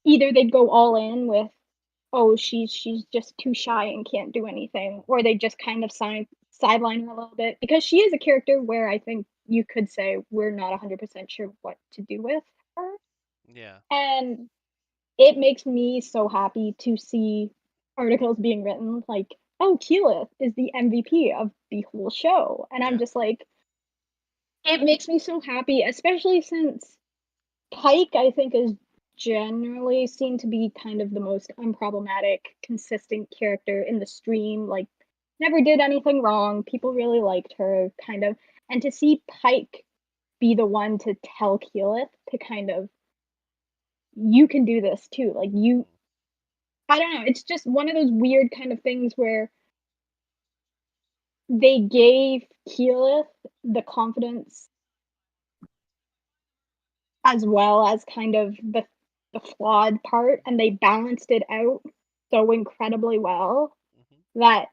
either they'd go all in with oh she's just too shy and can't do anything or they just kind of sideline her a little bit because she is a character where I think you could say we're not 100% sure what to do with her. Yeah. And it makes me so happy to see articles being written like, "Oh, Keyleth is the MVP of the whole show." And I'm Yeah. just like, it makes me so happy, especially since Pike, I think, is generally seen to be kind of the most unproblematic, consistent character in the stream. Like, never did anything wrong. People really liked her, kind of. And to see Pike be the one to tell Keyleth to kind of, you can do this too. Like, you, Mhm. I don't know. It's just one of those weird kind of things where they gave Keyleth the confidence as well as kind of the flawed part, and they balanced it out so incredibly well Mhm. that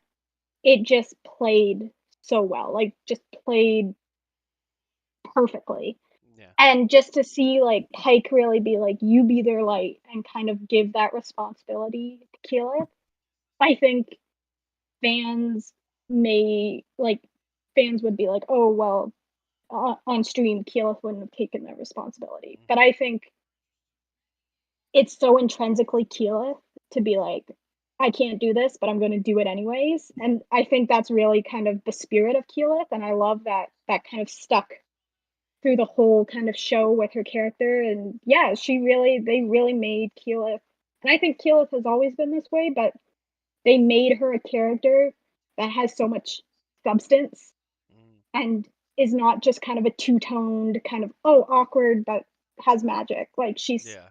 it just played so well, like, just played perfectly. Yeah. And just to see, like, Pike really be like, "You be their light," and kind of give that responsibility to Keyleth, I think fans may like, fans would be like, "Oh, well, on stream, Keyleth wouldn't have taken that responsibility." But Mhm. I think it's so intrinsically Keyleth to be like, I can't do this, but I'm going to do it anyways. And I think that's really kind of the spirit of Keyleth, and I love that that kind of stuck through the whole kind of show with her character. And yeah, they really made Keyleth, and I think Keyleth has always been this way, but they made her a character that has so much substance Mhm. and is not just kind of a two-toned kind of, oh, awkward but has magic. Like, she's, Yeah.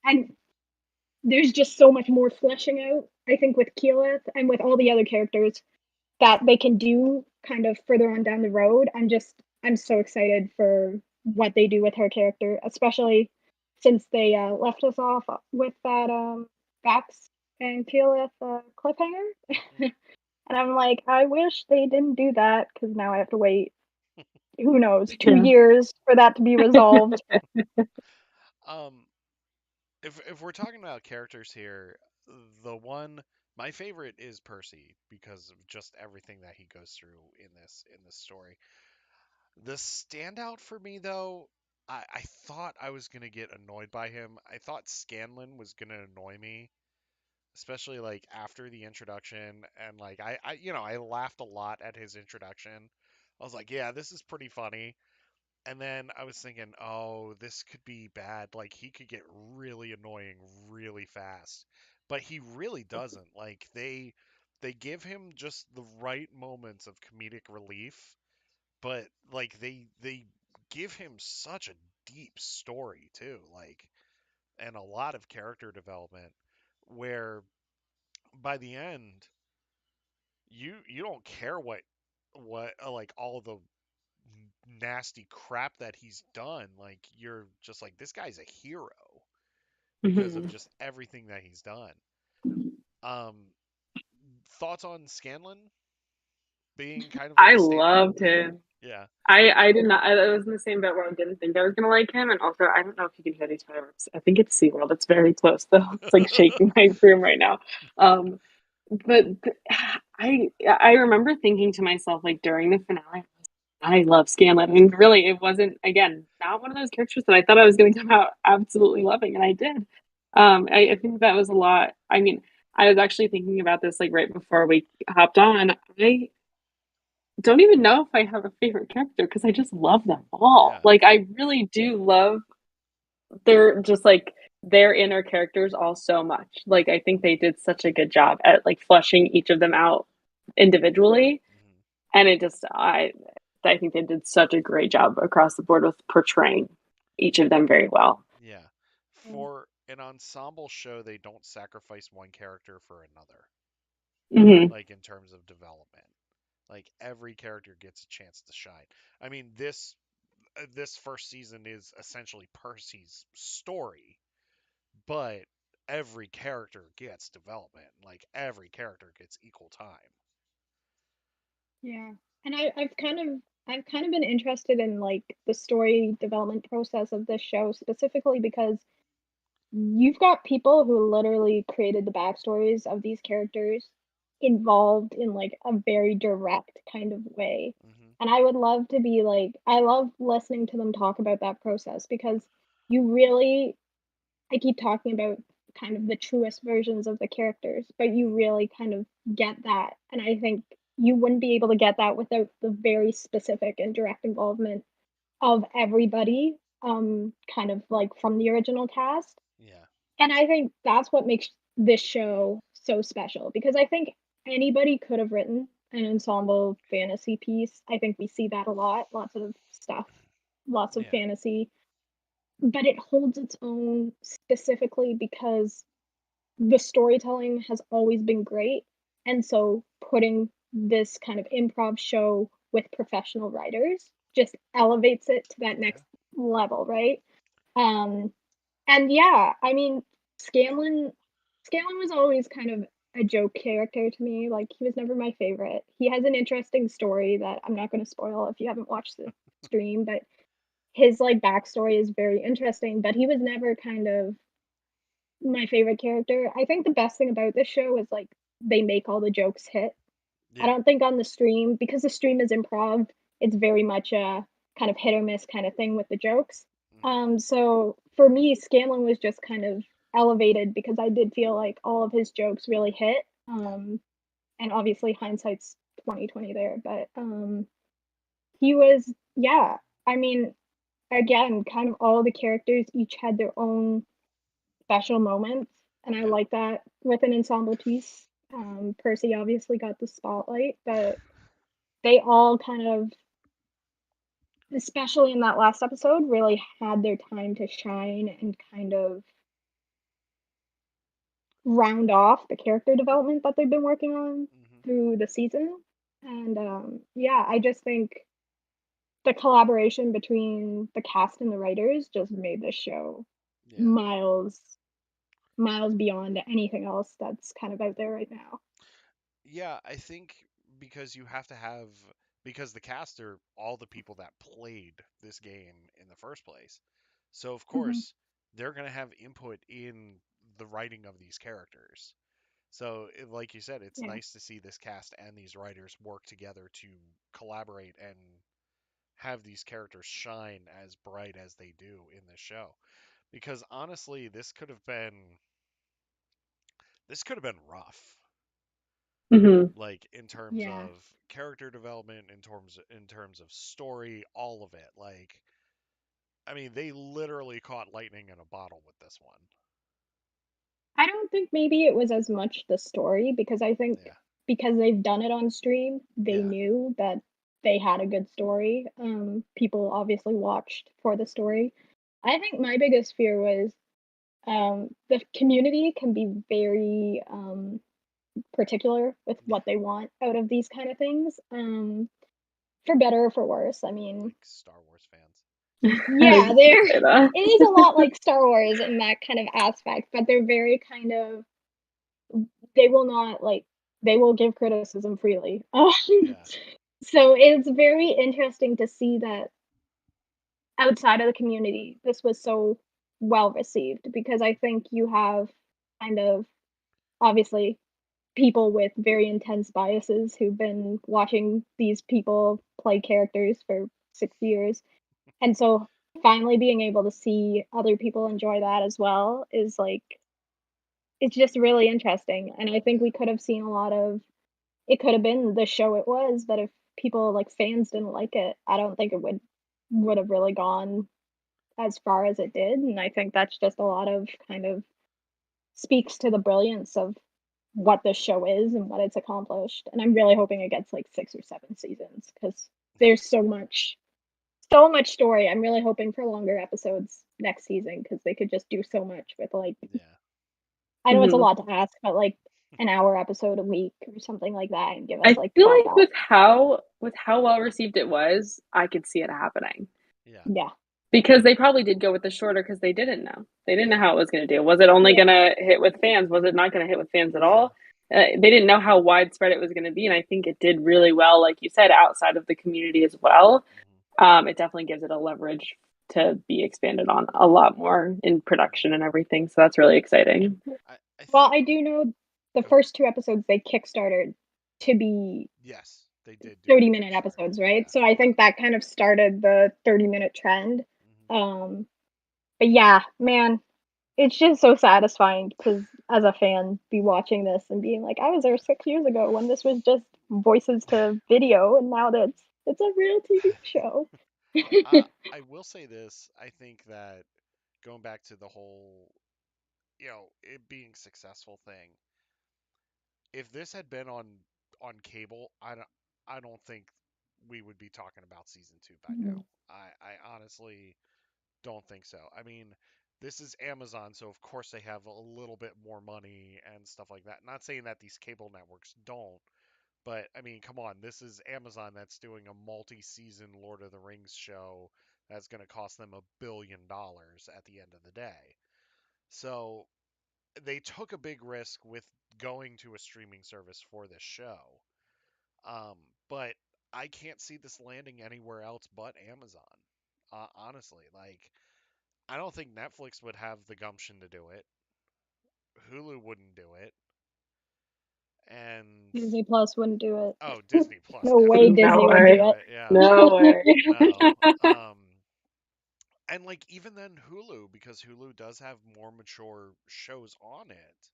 and there's just so much more fleshing out, I think, with Keyleth and with all the other characters that they can do kind of further on down the road. I'm so excited for what they do with her character, especially since they left us off with that Bax and Keyleth cliffhanger. Mhm. And I'm like, I wish they didn't do that because now I have to wait, who knows, two Yeah. years for that to be resolved. Um, if we're talking about characters here, the one my favorite is Percy because of just everything that he goes through in this story. The standout for me though, I thought I was gonna get annoyed by him. I thought Scanlan was gonna annoy me, especially like after the introduction and like I laughed a lot at his introduction. I was like, yeah, this is pretty funny. And then I was thinking, oh, this could be bad. Like he could get really annoying really fast. But he really doesn't. Like they give him just the right moments of comedic relief, but like they give him such a deep story too, like and a lot of character development where by the end you don't care what like all the nasty crap that he's done. Like you're just like this guy's a hero because of Mhm. just everything that he's done. Um, thoughts on Scanlan being kind of like I a standout? loved him. Yeah. I did not. I was in the same boat where I didn't think I was gonna like him, and also I don't know if you can hear these fireworks. I think it's SeaWorld. It's very close though. It's like shaking my room right now. Um, but I remember thinking to myself like during the finale, I love Scanlan, and really it wasn't again not one of those characters that I thought I was going to come out absolutely loving, and I did. I think that was a lot. I mean, I was actually thinking about this like right before we hopped on. I don't even know if I have a favorite character because I just love them all. Yeah. Like I really do love their just like their inner characters all so much. Like I think they did such a good job at like fleshing each of them out individually, Hmm. and it just I think they did such a great job across the board with portraying each of them very well. Yeah. For an ensemble show, they don't sacrifice one character for another, Hmm. like in terms of development. Like every character gets a chance to shine. I mean, this first season is essentially Percy's story, but every character gets development. Like every character gets equal time. Yeah. And I've kind of been interested in like the story development process of this show specifically because you've got people who literally created the backstories of these characters involved in like a very direct kind of way. Hmm. And I would love to be like, I love listening to them talk about that process because you really, I keep talking about kind of the truest versions of the characters, but you Mhm. really kind of get that. And I think you wouldn't be able to get that without the very specific and direct involvement of everybody, kind of like from the original cast. Yeah. And I think that's what makes this show so special because I think anybody could have written an ensemble fantasy piece. I think we see that a lot, lots of stuff, lots of Yeah. fantasy, but it holds its own specifically because the storytelling has always been great. And so putting this kind of improv show with professional writers just elevates it to that Yeah. next level, right? Um, and yeah, I mean, Scanlan Scanlan was always kind of a joke character to me. Like he was never my favorite. He has an interesting story that I'm not going to spoil if you haven't watched the stream, but his like backstory is very interesting, but he was never kind of my favorite character. I think the best thing about this show is like they make all the jokes hit. I Yeah. don't think on the stream because the stream is improv, it's very much a kind of hit or miss kind of thing with the jokes. Mhm. So for me, Scanlan was just kind of elevated because I did feel like all of his jokes really hit. Yeah. And obviously hindsight's 2020 there, but he was yeah. I mean, again, kind of all the characters each had their own special moments, and I Yeah. like that with an ensemble piece. Percy obviously got the spotlight, but they all kind of, especially in that last episode, really had their time to shine and kind of round off the character development that they've been working on Mhm. through the season. And yeah, I just think the collaboration between the cast and the writers just made this show Yeah. miles, miles beyond anything else that's kind of out there right now. Yeah, I think because you have to have because the cast are all the people that played this game in the first place. So of Hmm. course, they're going to have input in the writing of these characters. So, like you said, it's Yeah. nice to see this cast and these writers work together to collaborate and have these characters shine as bright as they do in this show. Because honestly, this could have been rough. Hmm. Like in terms Yeah. of character development, in terms of story, all of it. Like, I mean, they literally caught lightning in a bottle with this one. I don't think maybe it was as much the story because I think Yeah. because they've done it on stream, they Yeah. knew that they had a good story. People obviously watched for the story. I think my biggest fear was the community can be very particular with Yeah. what they want out of these kind of things, for better or for worse. I mean, Like Star Wars fans. I was yeah, just gonna they're say that. it is a lot like Star Wars in that kind of aspect, but they're very kind of they will not like they will give criticism freely. Yeah. So it's very interesting to see that outside of the community, this was so well received because I think you have kind of obviously people with very intense biases who've been watching these people play characters for 6 years. And so finally being able to see other people enjoy that as well is like it's just really interesting. And I think Yeah. we could have seen a lot of it could have been the show it was, but if people like fans didn't like it, I don't think it would have really gone as far as it did. And I think that's just a lot of kind of speaks to the brilliance of what this show is and what it's accomplished. And I'm really hoping it gets like 6 or 7 seasons because there's so much story. I'm really hoping for longer episodes next season because they could just do so much with like Yeah. I know it's a Hmm. lot to ask, but like an hour episode a week or something like that and give us I like feel 12 like hours. with how well received it was, I could see it happening. Yeah. Yeah. Because they probably did go with the shorter because they didn't know. They didn't know Yeah. how it was going to do. Was it only Yeah. going to hit with fans? Was it not going to hit with fans at Yeah. all? They didn't know how widespread it was going to be, and I think it did really well, like you said, outside of the community as well. Mhm. It definitely gives it a leverage to be expanded on a lot more in production Mhm. and everything. So that's really exciting. I Well, think I do know the go ahead. first two episodes they kickstarted to be Yes, They did do 30-minute shorter. episodes, Yeah. right? So I think that kind of started the 30-minute trend. Hmm. But yeah, man, it's just so satisfying to, as a fan, be watching this and being like, I was there 6 years ago when this was just voices to video, and now that's it's a real TV show. I will say this. I think that going back to the whole, it being successful thing, if this had been on cable, I don't think we would be talking about season two by now. I honestly don't think so. I mean, this is Amazon, so of course they have a little bit more money and stuff like that. Not saying that these cable networks don't, but I mean, come on, this is Amazon that's doing a multi-season Lord of the Rings show that's going to cost them $1 billion at the end of the day. So they took a big risk with going to a streaming service for this show. Um, but I can't see this landing anywhere else but Amazon. Honestly, like I don't think Netflix would have the gumption to do it. Hulu wouldn't do it, and Disney Plus wouldn't do it. oh, Disney Plus No way definitely No Disney would wouldn't way. do do it. it. Yeah, No way. no. And like even then Hulu, because Hulu does have more mature shows on it,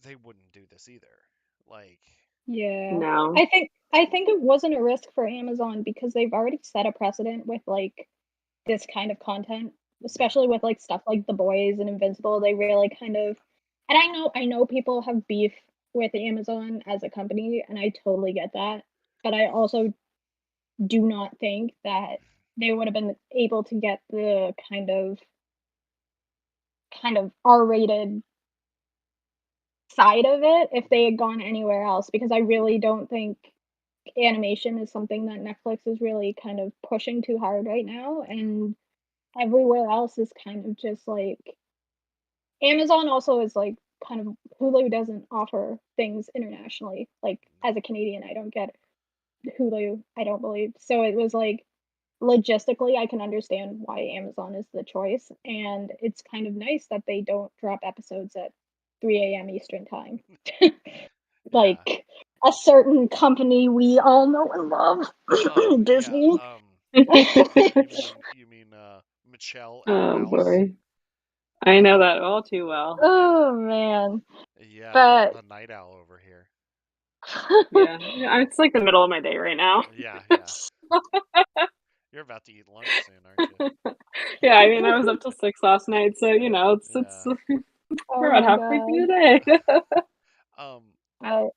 they wouldn't do this either. Like, Yeah. No. I think it wasn't a risk for Amazon because they've already set a precedent with like this kind of content, yeah, especially with like stuff like The Boys and Invincible. They really kind of, and I know people have beef with Amazon as a company, and I totally get that. But I also do not think that they would have been able to get the kind of R-rated side of it if they yeah, had gone anywhere else, because I really don't think animation is something that Netflix is really kind of pushing too hard right now, and everywhere else is kind of just like Amazon also is like kind of Hulu doesn't offer things internationally. Like no, as a Canadian, I don't get Hulu, I don't believe. So it was like logistically, I can understand why Amazon is the choice, and it's kind of nice that they don't drop episodes at 3 a.m. Eastern time. yeah. Like a certain company we all know and love, Oh, yeah. Disney. You mean Michelle and the Oh Mouse? boy. I know that all too well. Yeah, Oh man. yeah. The But the night owl over here. Yeah. It's like the middle of my day right now. Yeah, yeah. You're about to eat lunch soon, aren't you? Yeah, I mean, I was up till 6 last night, so it's Yeah. we're oh about my halfway through god. the day. Um, I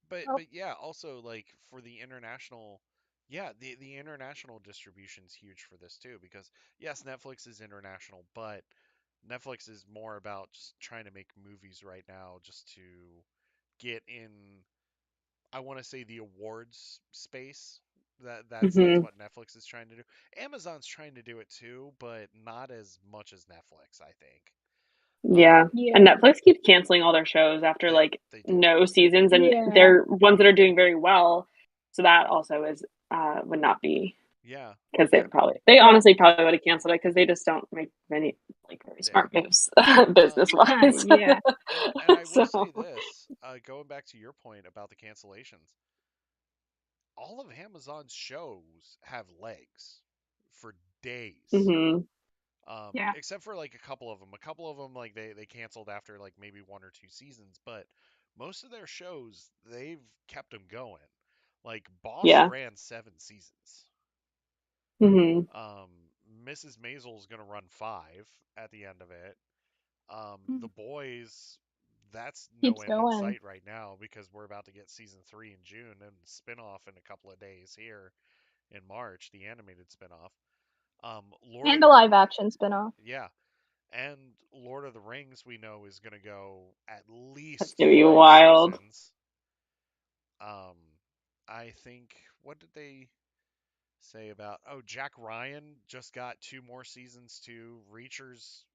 but oh, but yeah, also like for the international, yeah, the international distribution's huge for this too because yes, Netflix is international, but Netflix is more about just trying to make movies right now just to get in, I want to say, the awards space. That's Hmm. what Netflix is trying to do. Amazon's trying to do it too, but not as much as Netflix, I think. Yeah. Um, And yeah. Netflix keeps canceling all their shows after they like they do. no seasons, and Yeah. they're ones that are doing very well. So that also is would not be, Yeah. because And they honestly probably would have canceled it because they just don't make many like very yeah. smart moves Um, business wise. Yeah. and I will So, say this, going back to your point about the cancellations, all of Amazon's shows have legs for days. hmm. Yeah. Except for like a couple of them. A couple of them like they canceled after like maybe one or two seasons, but most of their shows they've kept them going. Like Bosch Yeah. ran 7 seasons. Hmm. Um, Mrs. Maisel's gonna run 5 at the end of it. The Mm. Boys, that's no Keeps end in going. sight right now because we're about to get season 3 in June and spin-off in a couple of days here in March, the animated spin-off. Lord of And a the live action spin-off. Yeah, and Lord of the Rings we know is going to go at That's least gonna be 5 wild. seasons. Um, I think what did they say about? Oh, Jack Ryan just got 2 more seasons too. Reacher's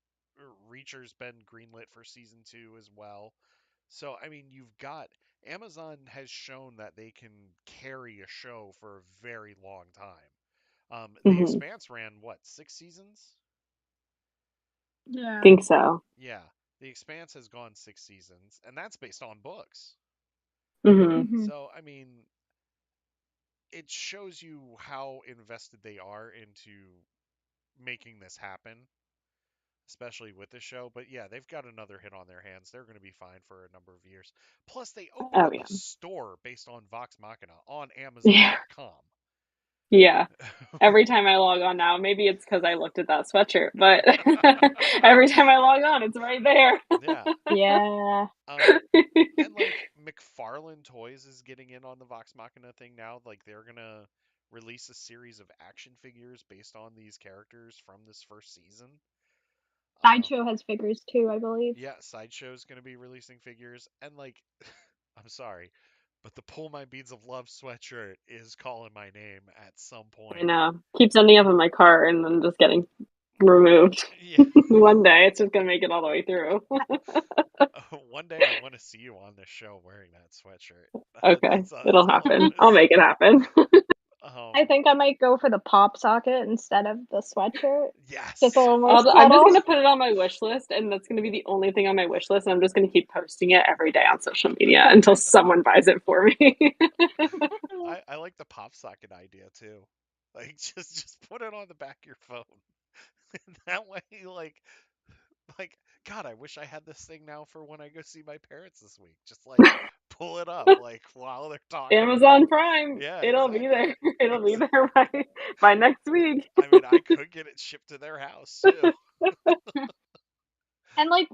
been greenlit for season 2 as well. So I mean, you've got Amazon has shown that they can carry a show for a very long time. The Hmm. Expanse ran what, 6 seasons? Yeah. Think so. Yeah, The Expanse has gone 6 seasons, and that's based on books. Hmm. Hmm. So, I mean, it shows you how invested they are into making this happen, especially with this show. But yeah, they've got another hit on their hands. They're going to be fine for a number of years. Plus, they opened Oh up yeah. a store based on Vox Machina on Yeah. Amazon.com. Yeah. Every time I log on now, maybe it's because I looked at that sweatshirt, but every time I log on, it's right there. Yeah. Yeah. And like McFarlane Toys is getting in on the Vox Machina thing now. Like they're gonna release a series of action figures based on these characters from this first season. Uh, Sideshow has figures too, I believe. yeah, Sideshow's gonna be releasing figures, and like, I'm sorry, but the Pull My Beads of Love sweatshirt is calling my name at some I point. know. Keeps ending up in my cart and then just getting removed. Yeah, One day it's just gonna make it all the way through. one day I want to see you on this show wearing that sweatshirt. Okay, That's it'll all I'm happen. gonna I'll say. make it happen. I think I might go for the pop socket instead of the sweatshirt. Just a Yes. little more I'm just subtle. gonna put it on my wish list, and that's gonna be the only thing on my wish list. And I'm just gonna keep posting it every day on social media until someone buys it for me. I like the pop socket idea too. Like just put it on the back of your phone. That way, like God, I wish I had this thing now for when I go see my parents this week. Just like pull it up like while they're talking Amazon about. Prime, Yeah, it'll be exactly. there. It'll be Ex- there by next week. I mean, I could get it shipped to their house too. And like,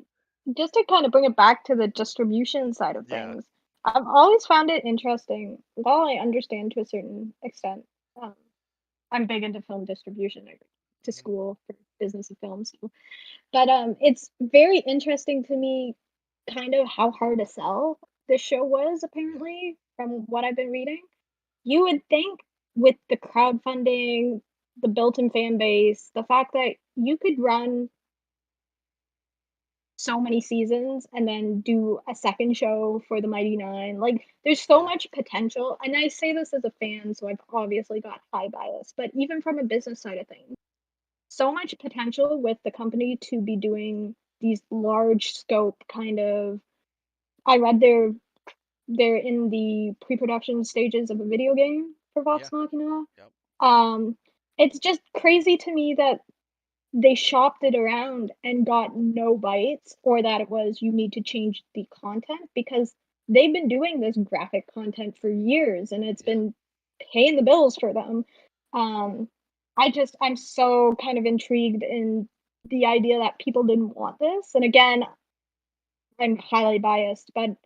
just to kind of bring it back to the distribution side of Yeah. things, I've always found it interesting. While I understand to a certain extent, um, I'm big into film distribution. I went to Hmm. school for business of film, so. But it's very interesting to me, kind of how hard to sell the show was. Yeah. Apparently, from what I've been reading, you would think with the crowdfunding, the built-in fan base, the fact that you could run so many seasons and then do a second show for the Mighty Nine. Like, there's so Yeah. much potential. And I say this as a fan, so I've obviously got high bias, but even from a business side of things, so much potential with the company to be doing these large scope kind of. I read they're in the pre-production stages of a video game for Yeah. Vox Machina. Yep. Um, it's just crazy to me that they shopped it around and got no bites, or that it was you need to change the content because they've been doing this graphic content for years and it's Yeah. been paying the bills for them. Um, I'm so kind of intrigued in the idea that people didn't want this. And again, I'm highly biased, but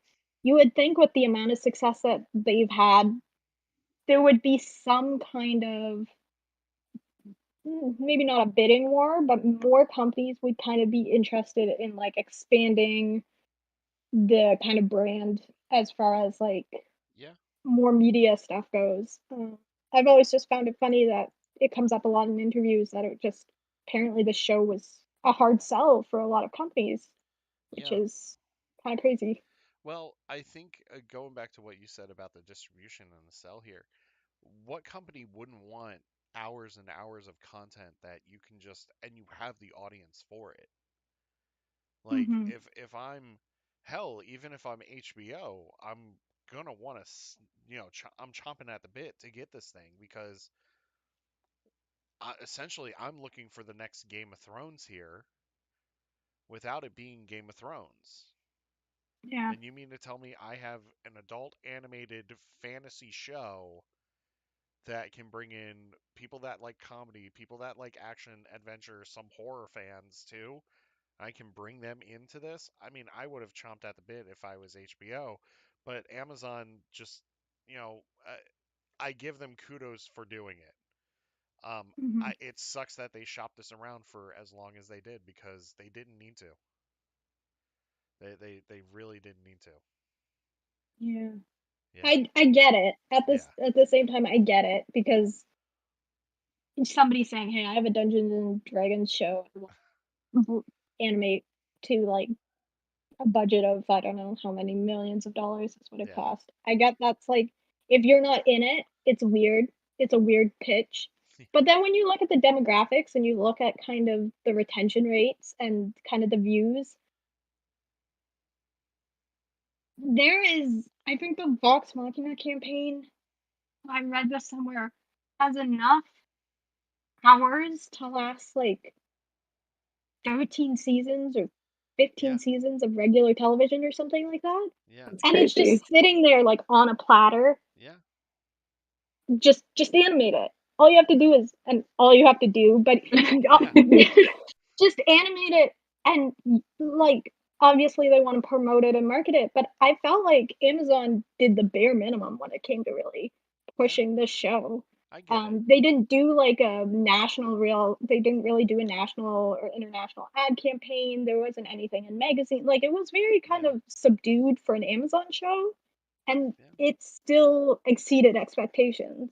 you would think with the amount of success that they've had, there would be some kind of maybe not a bidding war, but more companies would kind of be interested in like expanding the kind of brand as far as like Yeah. more media stuff goes. I've always just found it funny that it comes up a lot in interviews that it just apparently the show was a hard sell for a lot of companies, which Yeah. is kind of crazy. Well, I think going back to what you said about the distribution and the sell here, what company wouldn't want hours and hours of content that you can just and you have the audience for it? Like Hmm. if I'm hell, even if I'm HBO, I'm gonna want to, I'm chomping at the bit to get this thing because essentially I'm looking for the next Game of Thrones here without it being Game of Thrones. Yeah. And you mean to tell me I have an adult animated fantasy show that can bring in people that like comedy, people that like action, adventure, some horror fans too? I can bring them into this. I mean, I would have chomped at the bit if I was HBO, but Amazon just, you know, I give them kudos for doing it. Hmm. It sucks that they shopped this around for as long as they did because they didn't need to. They really didn't need to. Yeah. Yeah, I get it. yeah, At the same time I get it because somebody saying, "Hey, I have a Dungeons and Dragons show. I want to animate to like a budget of I don't know how many millions of dollars is what it yeah, cost." I get that's like if you're not in it, it's weird. It's a weird pitch. But then when you look at the demographics and you look at kind of the retention rates and kind of the views, there is I think the Vox Machina campaign I read this somewhere, has enough hours to last like 13 seasons or Yeah, 15 seasons of regular television or something like that. yeah, That's And it's crazy. just sitting there like on a platter. yeah, Just animate it. All you have to yeah, do is, and all you have to do, but yeah, just animate it. And like, obviously they want to promote it and market it, but I felt like Amazon did the bare minimum when it came to really yeah. pushing this show. I get it. They didn't do like a national real. They didn't really do a national or international ad campaign. There wasn't anything in magazine. Like it was very kind Yeah, of subdued for an Amazon show, and yeah, it still exceeded expectations.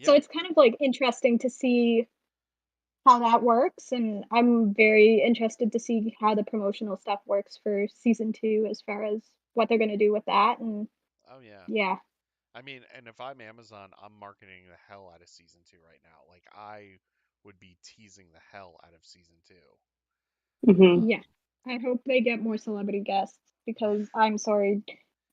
So yeah. it's kind of like interesting to see how that works, and I'm very interested to see how the promotional stuff works for season 2 as far as what they're gonna do with that, and Oh yeah. yeah. I mean, and if I'm Amazon, I'm marketing the hell out of season two right now. Like I would be teasing the hell out of season two. Hmm. Yeah. I hope they get more celebrity guests because I'm sorry,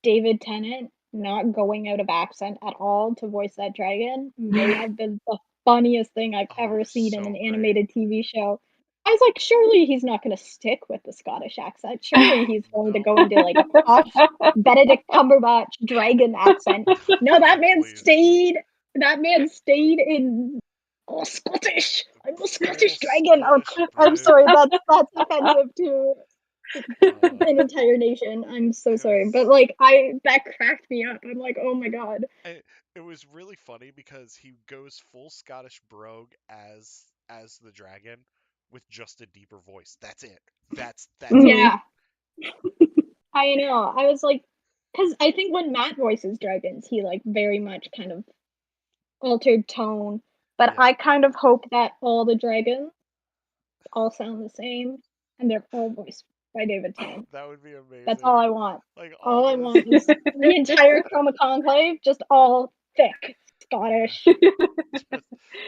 David Tennant not going out of accent at all to voice that dragon may have been the funniest thing I've Oh, ever seen in an so great. animated TV show. I was like, surely he's not going to stick with the Scottish accent. Surely he's going to No, go into like a posh Benedict Cumberbatch dragon accent. No, that no, man please. stayed. That man stayed in oh, Scottish. I'm a Full Scottish dragon. Oh, Scottish I'm brogue. sorry. That's offensive to Uh, an entire nation. I'm so it sorry, but was like I that cracked me up. I'm like, oh my god. it, it was really funny because he goes full Scottish brogue as the dragon with just a deeper voice. That's it. That's it. Hmm. Yeah, I know. I was like, because I think when Matt voices dragons, he like very much kind of altered tone. But Yeah. I kind of hope that all the dragons all sound the same and they're all voiced by David Tennant. That would be That's all amazing. I want. Like all All I those want is the entire Chroma Conclave just all thick yeah. Scottish. Just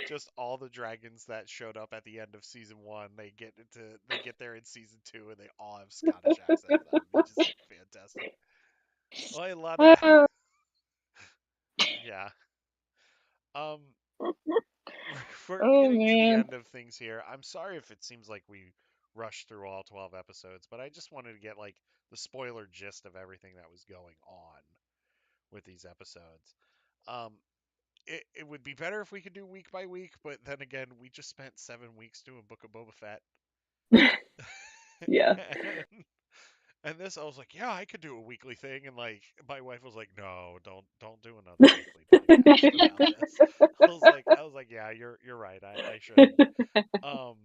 just all the dragons that showed up at the end of season one, they get there in season two and they all have Scottish accents. That would be just fantastic. Oh, Lana. Oh, Yeah. Um we're oh getting to the man. end of things here. I'm sorry if it seems like we rushed through all 12 episodes, but I just wanted to get like the spoiler gist of everything that was going on with these episodes. Um it would be better if we could do week by week, but then again, we just spent 7 weeks doing Book of Boba Fett. Yeah. and, and this, I was like, yeah, I could do a weekly thing, and like my wife was like, no, don't do another weekly podcast about this. I was like, yeah, you're right, I shouldn't. Um,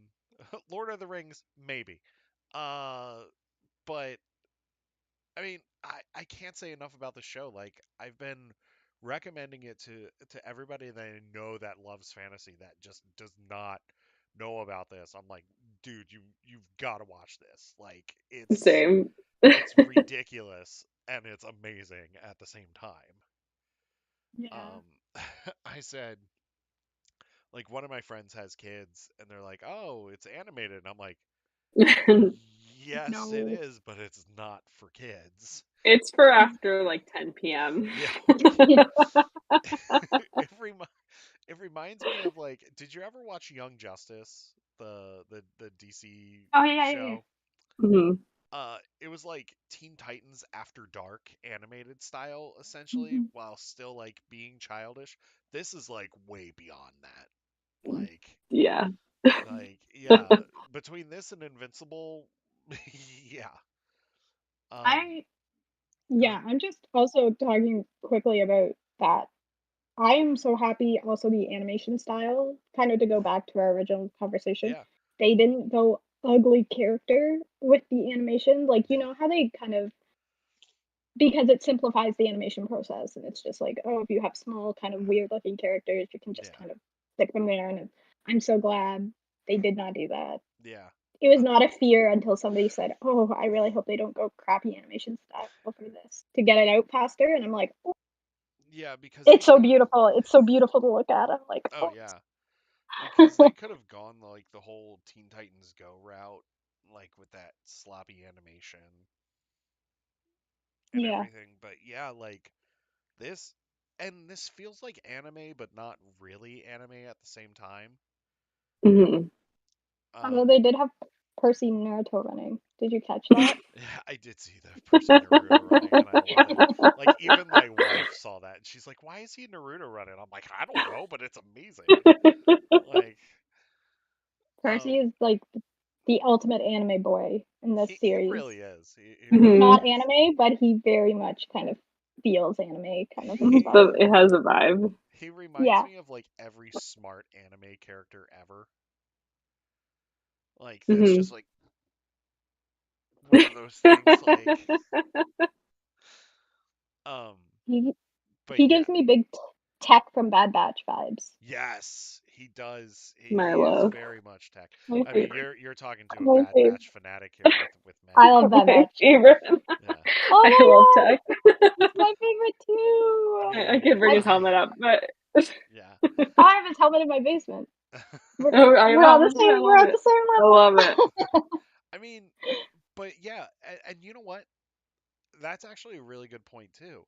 Lord of the Rings, maybe, uh, but I mean, I can't say enough about the show. Like I've been recommending it to everybody that I know that loves fantasy that just does not know about this. I'm like, dude, you've got to watch this. Like Same. it's ridiculous and it's amazing at the same time. Yeah. Um I said like one of my friends has kids and they're like, "Oh, it's animated." And I'm like, "Yes, it No. is, but it's not for kids." It's for after like 10 p.m. Yeah, Yeah. it remi- it reminds me of like, did you ever watch Young Justice, the DC Oh yeah, yeah, yeah. show? Hmm. It was like Teen Titans After Dark animated style, essentially, Mhm. while still like being childish. This is like way beyond that. Like, Yeah. yeah, between this and Invincible, yeah. Um, I go ahead. yeah, I'm just also talking quickly about that. I am so happy also the animation style, kind of to go back to our original conversation. Yeah, They didn't go ugly character with the animation. Like, you no, know how they kind of because it simplifies the animation process and it's just like, oh, if you have small kind of weird looking characters, you can just yeah, kind of stick them there and I'm so glad they did not do that. yeah. It was not a fear until somebody said, "Oh, I really hope they don't go crappy animation style for this to get it out faster." And I'm like, "Oh, Yeah, because they it's so could have. beautiful. It's so beautiful to look at." I'm like, Oh "Oh." yeah, because they could have gone like the whole Teen Titans Go route, like with that sloppy animation and Yeah. everything. But yeah, like this, and this feels like anime, but not really anime at the same time. Hmm. Although Um, they did have Percy Naruto running. Did you catch that? yeah, I did see the Percy Naruto running, and I love it. Like even my wife saw that, and she's like, "Why is he Naruto running?" I'm like, "I don't know, but it's amazing." Like, um, Percy is like the ultimate anime boy in this he series. really is. He He's really Hmm. not is. anime, but he very much kind of feels anime, kind of inspired. It has a vibe. He reminds Yeah. me of like every smart anime character ever. Like that's Hmm. just like one of those things. Like, um, He but he yeah, gives me big tech from Bad Batch vibes. yes, he does. He is Marlo. very much tech. My I mean, favorite. you're talking to a My Bad favorite. Batch fanatic here with I Megan. love Bad My Batch. favorite. Yeah, Oh I my love god, tech. it's my favorite I too. mean, I could bring I his helmet up, but yeah. I have his helmet in my basement. We're, oh, I we're on the know. I same. We're love at it. the same I love it. level. I mean, but yeah, and you know what? That's actually a really good point too.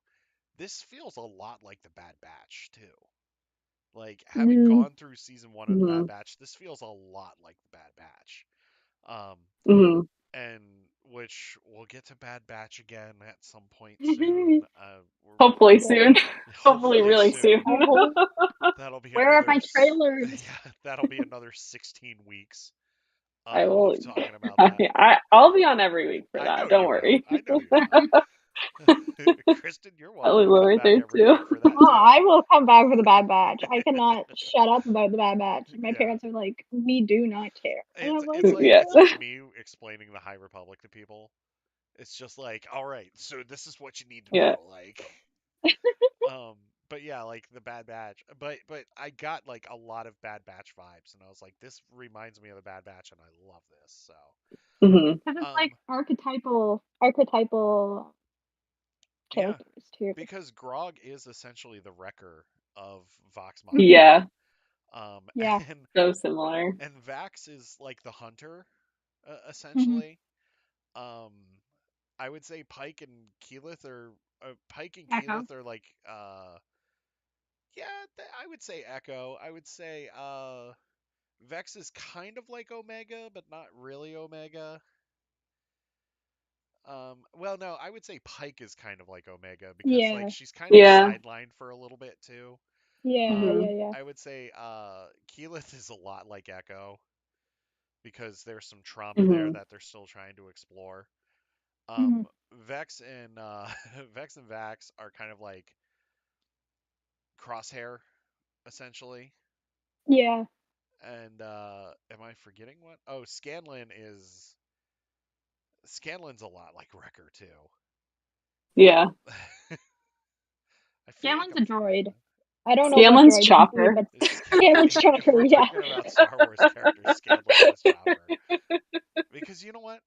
This feels a lot like the Bad Batch too. Like having Mm, gone through season one of the Hmm. Bad Batch, this feels a lot like the Bad Batch. Um, Hmm. and which we'll get to Bad Batch again at some point soon. We're Hopefully great. soon. Hopefully hopefully really soon. soon. I hope. That'll be Where are another my trailers? yeah, that'll be another 16 weeks I will. of talking about that. I'll be on every week for I that. know Don't you will. worry. I know you will. Kristen, you're I'll welcome be to come right back there every week too. for that Oh, too. I will come back for the Bad Batch. I cannot shut up about the Bad Batch. My Yeah. parents are like, we do not care. And It's I'm like, it's like Yeah. it's like me explaining the High Republic to people. It's just like, all right, so this is what you need to Yeah. know. Like, um, but yeah, like the Bad Batch. But I got like a lot of Bad Batch vibes, and I was like, this reminds me of the Bad Batch, and I love this. So, Hmm. because it's like um, archetypal yeah, characters too. because Grog is essentially the wrecker of Vox Hmm. Yeah. Machina. Um, Yeah. and So similar. and Vax is like the hunter, Hmm. essentially. Um, I would say Pike and Echo. Keyleth are like yeah, I would say Echo. I would say Vex is kind of like Omega, but not really Omega. Well, no, I would say Pike is kind of like Omega because like Yeah. she's kind of Yeah. sidelined for a little bit too. Yeah. Um, Yeah. Hmm. Yeah. I would say Keyleth is a lot like Echo because there's some trauma there Hmm. that they're still trying to explore. Hmm. Vex and Vex and Vax are kind of like Crosshair essentially. Yeah. And am I forgetting what? Oh, Scanlan's a lot like Wrecker too. Yeah. I feel like Scanlan's a I'm droid. I don't know what Scanlan's droid he'd be, Chopper. but Scanlan's if Chopper. we're Yeah. talking about Star Wars characters, Scanlan is Chopper. Because you know what?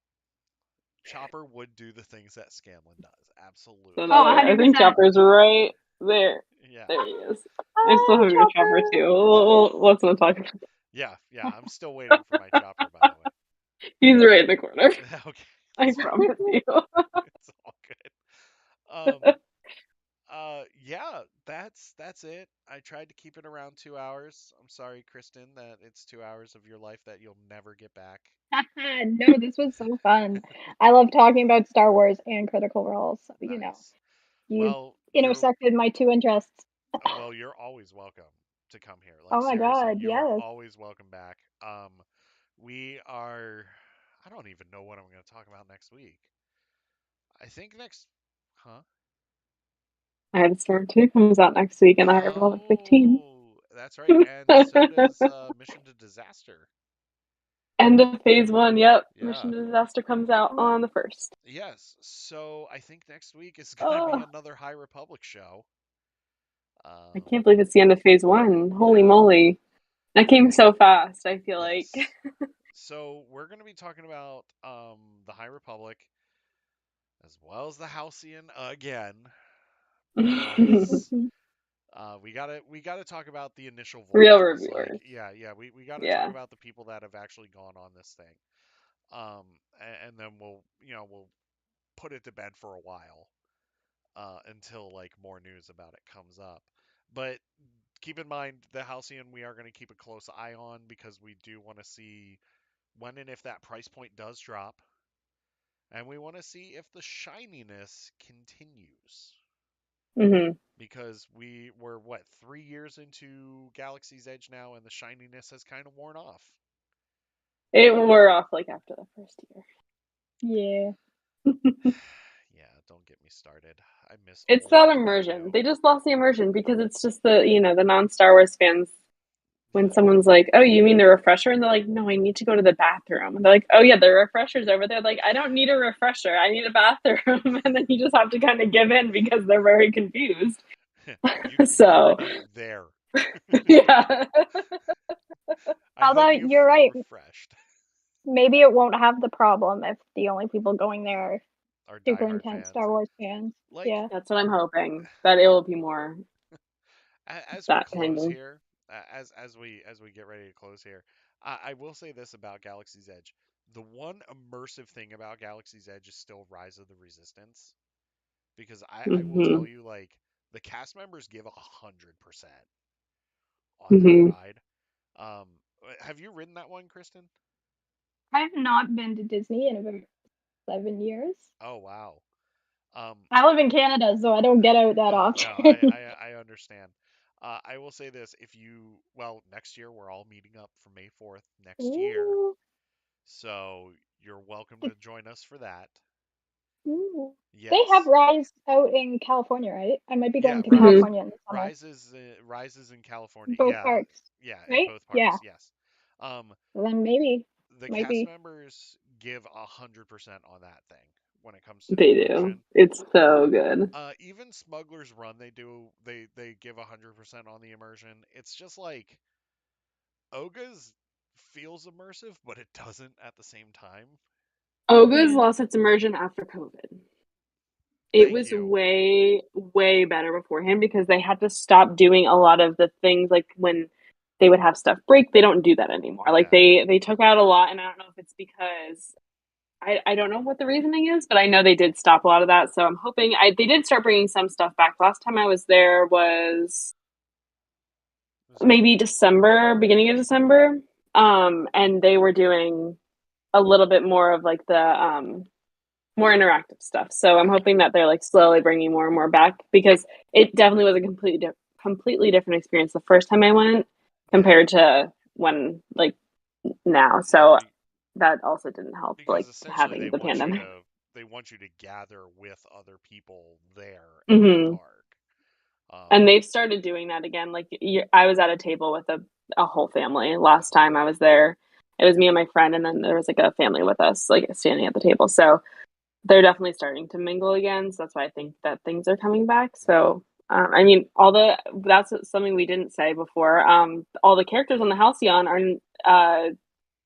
Chopper would do the things that Scanlan does. So Absolutely. Oh, another. I think 100%. Chopper's right there. Yeah. There he is. I still Oh, have your Chopper Chopper. too. Yeah. Let's not talk about. Yeah. Yeah. I'm still waiting for my Chopper, by the way. He's right in the corner. Okay. I It's all, promise you. it's all good. Yeah, that's it. I tried to keep it around 2 hours. I'm sorry, Kristen, that it's 2 hours of your life that you'll never get back. No, this was so fun. I love talking about Star Wars and Critical Role. So, Nice. you Well, intersected my two interests. you're always welcome to come here. Like Oh my seriously, god, you are yes. always welcome back. We are I don't even know what I'm going to talk about next week. I think next huh? I had Storm 2 comes out next week and I Republic 15. Oh, that's right. And so does Mission to Disaster. End of phase one. Yep. Yeah. Mission to Disaster comes out on the 1st. Yes. So I think next week is going to be Oh, another High Republic show. I Um, can't believe it's the end of phase one. Holy yeah. moly. That came so fast, I feel like. Yes. So we're going to be talking about the High Republic as well as the Halcyon again because we gotta talk about the initial Real voyages. Like reviewers. yeah, we gotta talk Yeah. about the people that have actually gone on this thing. And then we'll put it to bed for a while until like more news about it comes up. But keep in mind, the Halcyon we are going to keep a close eye on because we do want to see when and if that price point does drop. And we want to see if the shininess continues. Hmm. Because we were, what, 3 years into Galaxy's Edge now, and the shininess has kind of worn off. It wore off like after the first Yeah. Yeah, don't get me started. I miss It's old that immersion. Grogu. They just lost the immersion because it's just the non-Star Wars fans. When Yeah. someone's like, "Oh, you mean the refresher?" and they're like, "No, I need to go to the bathroom." And they're like, "Oh yeah, the refresher's over there." Like, I don't need a refresher. I need a bathroom. And then you just have to kind of give in because they're very confused. You're So already there. yeah. I Although hope you you're feel right, refreshed. maybe it won't have the problem if the only people going there are Our super diehard intense fans. Star Wars fans. Like, Yeah. That's what I'm hoping. That it will be more as we that kind close of. here, as we get ready to close here, I will say this about Galaxy's Edge: the one immersive thing about Galaxy's Edge is still Rise of the Resistance, because I will Hmm. tell you, like, the cast members give 100% on that Hmm. ride. Um, have you ridden that one, Kristen? I've not been to Disney in about 7 years. Oh wow. Um, I live in Canada, so I don't get out that no, no, often. I understand. I will say this: if you, well, next year we're all meeting up for May 4th next year, Ooh, so you're welcome to join us for that. ooh. They have Yes, Rise out in California, right? I might be yeah, going to Hmm. California in the summer. rises in California. Both Yeah, parks, yeah, in right? both Yeah. parks. Yes. Um, Well, then maybe, the might cast be. members give 100% on that thing when it comes to the They do. immersion. It's so good. Even Smuggler's Run, they give 100% on the immersion. It's just like Oga's feels immersive, but it doesn't at the same time. Oga's Yeah. lost its immersion after COVID. It Thank was you. way, way better beforehand because they had to stop doing a lot of the things like when they would have stuff break. They don't do that anymore. Like Yeah. they took out a lot, and I don't know if it's because I don't know what the reasoning is, but I know they did stop a lot of that. So I'm hoping they did start bringing some stuff back. Last time I was there was It was good. maybe December, beginning of December. And they were doing a little bit more of like the more interactive stuff. So I'm Yeah. hoping that they're like slowly bringing more and more back because it definitely was a completely different experience the first time I went Yeah. compared to when like now. Yeah. So that also didn't help Because like essentially having the pandemic. they want you to gather with other people there at the Hmm. park. Um, And they've started doing that again. Like I was at a table with a whole family last oh, time I was there. It was me and my friend, and then there was like a family with us, like standing at the table. So they're definitely starting to mingle again. So that's why I think that things are coming back. yeah. So I mean, that's something we didn't say before. All the characters on the Halcyon are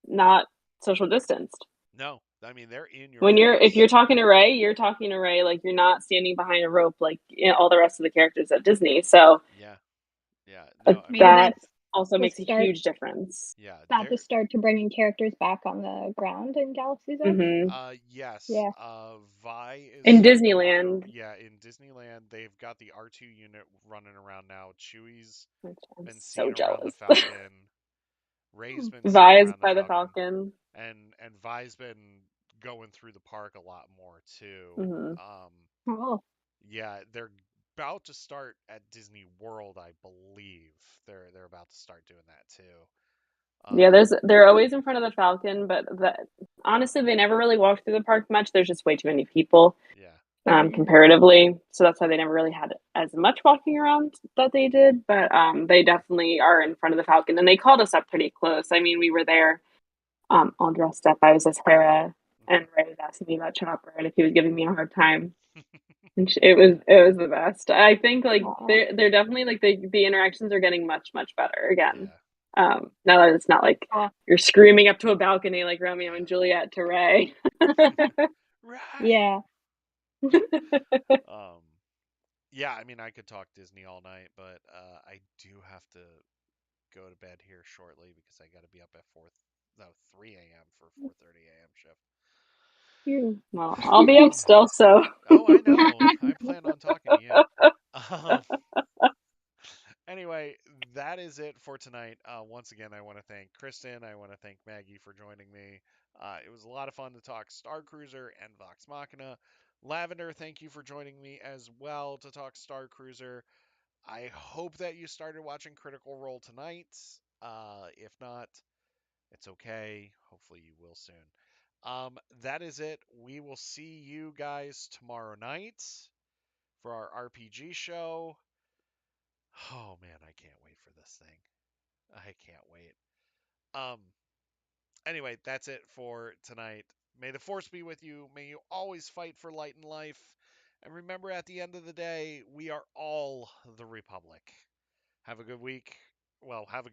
not social distanced. No, I mean they're in your When if face. you're talking to Ray, you're talking to Ray like you're not standing behind a rope like all the rest of the characters at Disney. So Yeah. Yeah. No, I Maybe mean, that that's also the makes a start. huge difference. yeah, That the they're start to bringing characters back on the ground in Galaxy's Edge. Hmm. yes. Yeah. Vi is In starting to walk Disneyland, yeah, in Disneyland, they've got the R2 unit running around now. Chewie's which I'm been so seen around the jealous. Falcon. Ray's been seen Vi is around the by the Falcon. Falcon. And Vi's been going through the park a lot more too. Hmm. Um, Oh, yeah, they're about to start at Disney World, I believe. They're about to start doing that too. Yeah, Um, they're always in front of the Falcon, but honestly, they never really walked through the park much. There's just way too many people, yeah, comparatively. So that's why they never really had as much walking around that they did. But they definitely are in front of the Falcon, and they called us up pretty close. I mean, we were there, all dressed up. I was as Hera, and Ray was asking me about Chopper, and if he was giving me a hard time. And it was the best. I think like aw. they're definitely like the interactions are getting much much better again. yeah, Now that it's not like Aw. you're screaming up to a balcony like Romeo and yeah. Juliet to Ray. Right. Yeah. Um, yeah, I mean, I could talk Disney all night, but I do have to go to bed here shortly because I got to be up at 3 a.m. for 4:30 a.m. shift. Phew. Well, I'll be up still, so Oh, I know. I plan on talking to you. Um, Anyway, that is it for tonight. Once again, I want to thank Kristen. I want to thank Maggie for joining me. It was a lot of fun to talk Star Cruiser and Vox Machina. Lavender, thank you for joining me as well to talk Star Cruiser. I hope that you started watching Critical Role tonight. If not, it's okay. Hopefully, you will soon. That is it. We will see you guys tomorrow night for our RPG show. Oh man, I can't wait for this thing. I can't wait. Um anyway, that's it for tonight. May the force be with you. May you always fight for light and life. And remember at the end of the day, we are all the Republic. Have a good week. Well, have a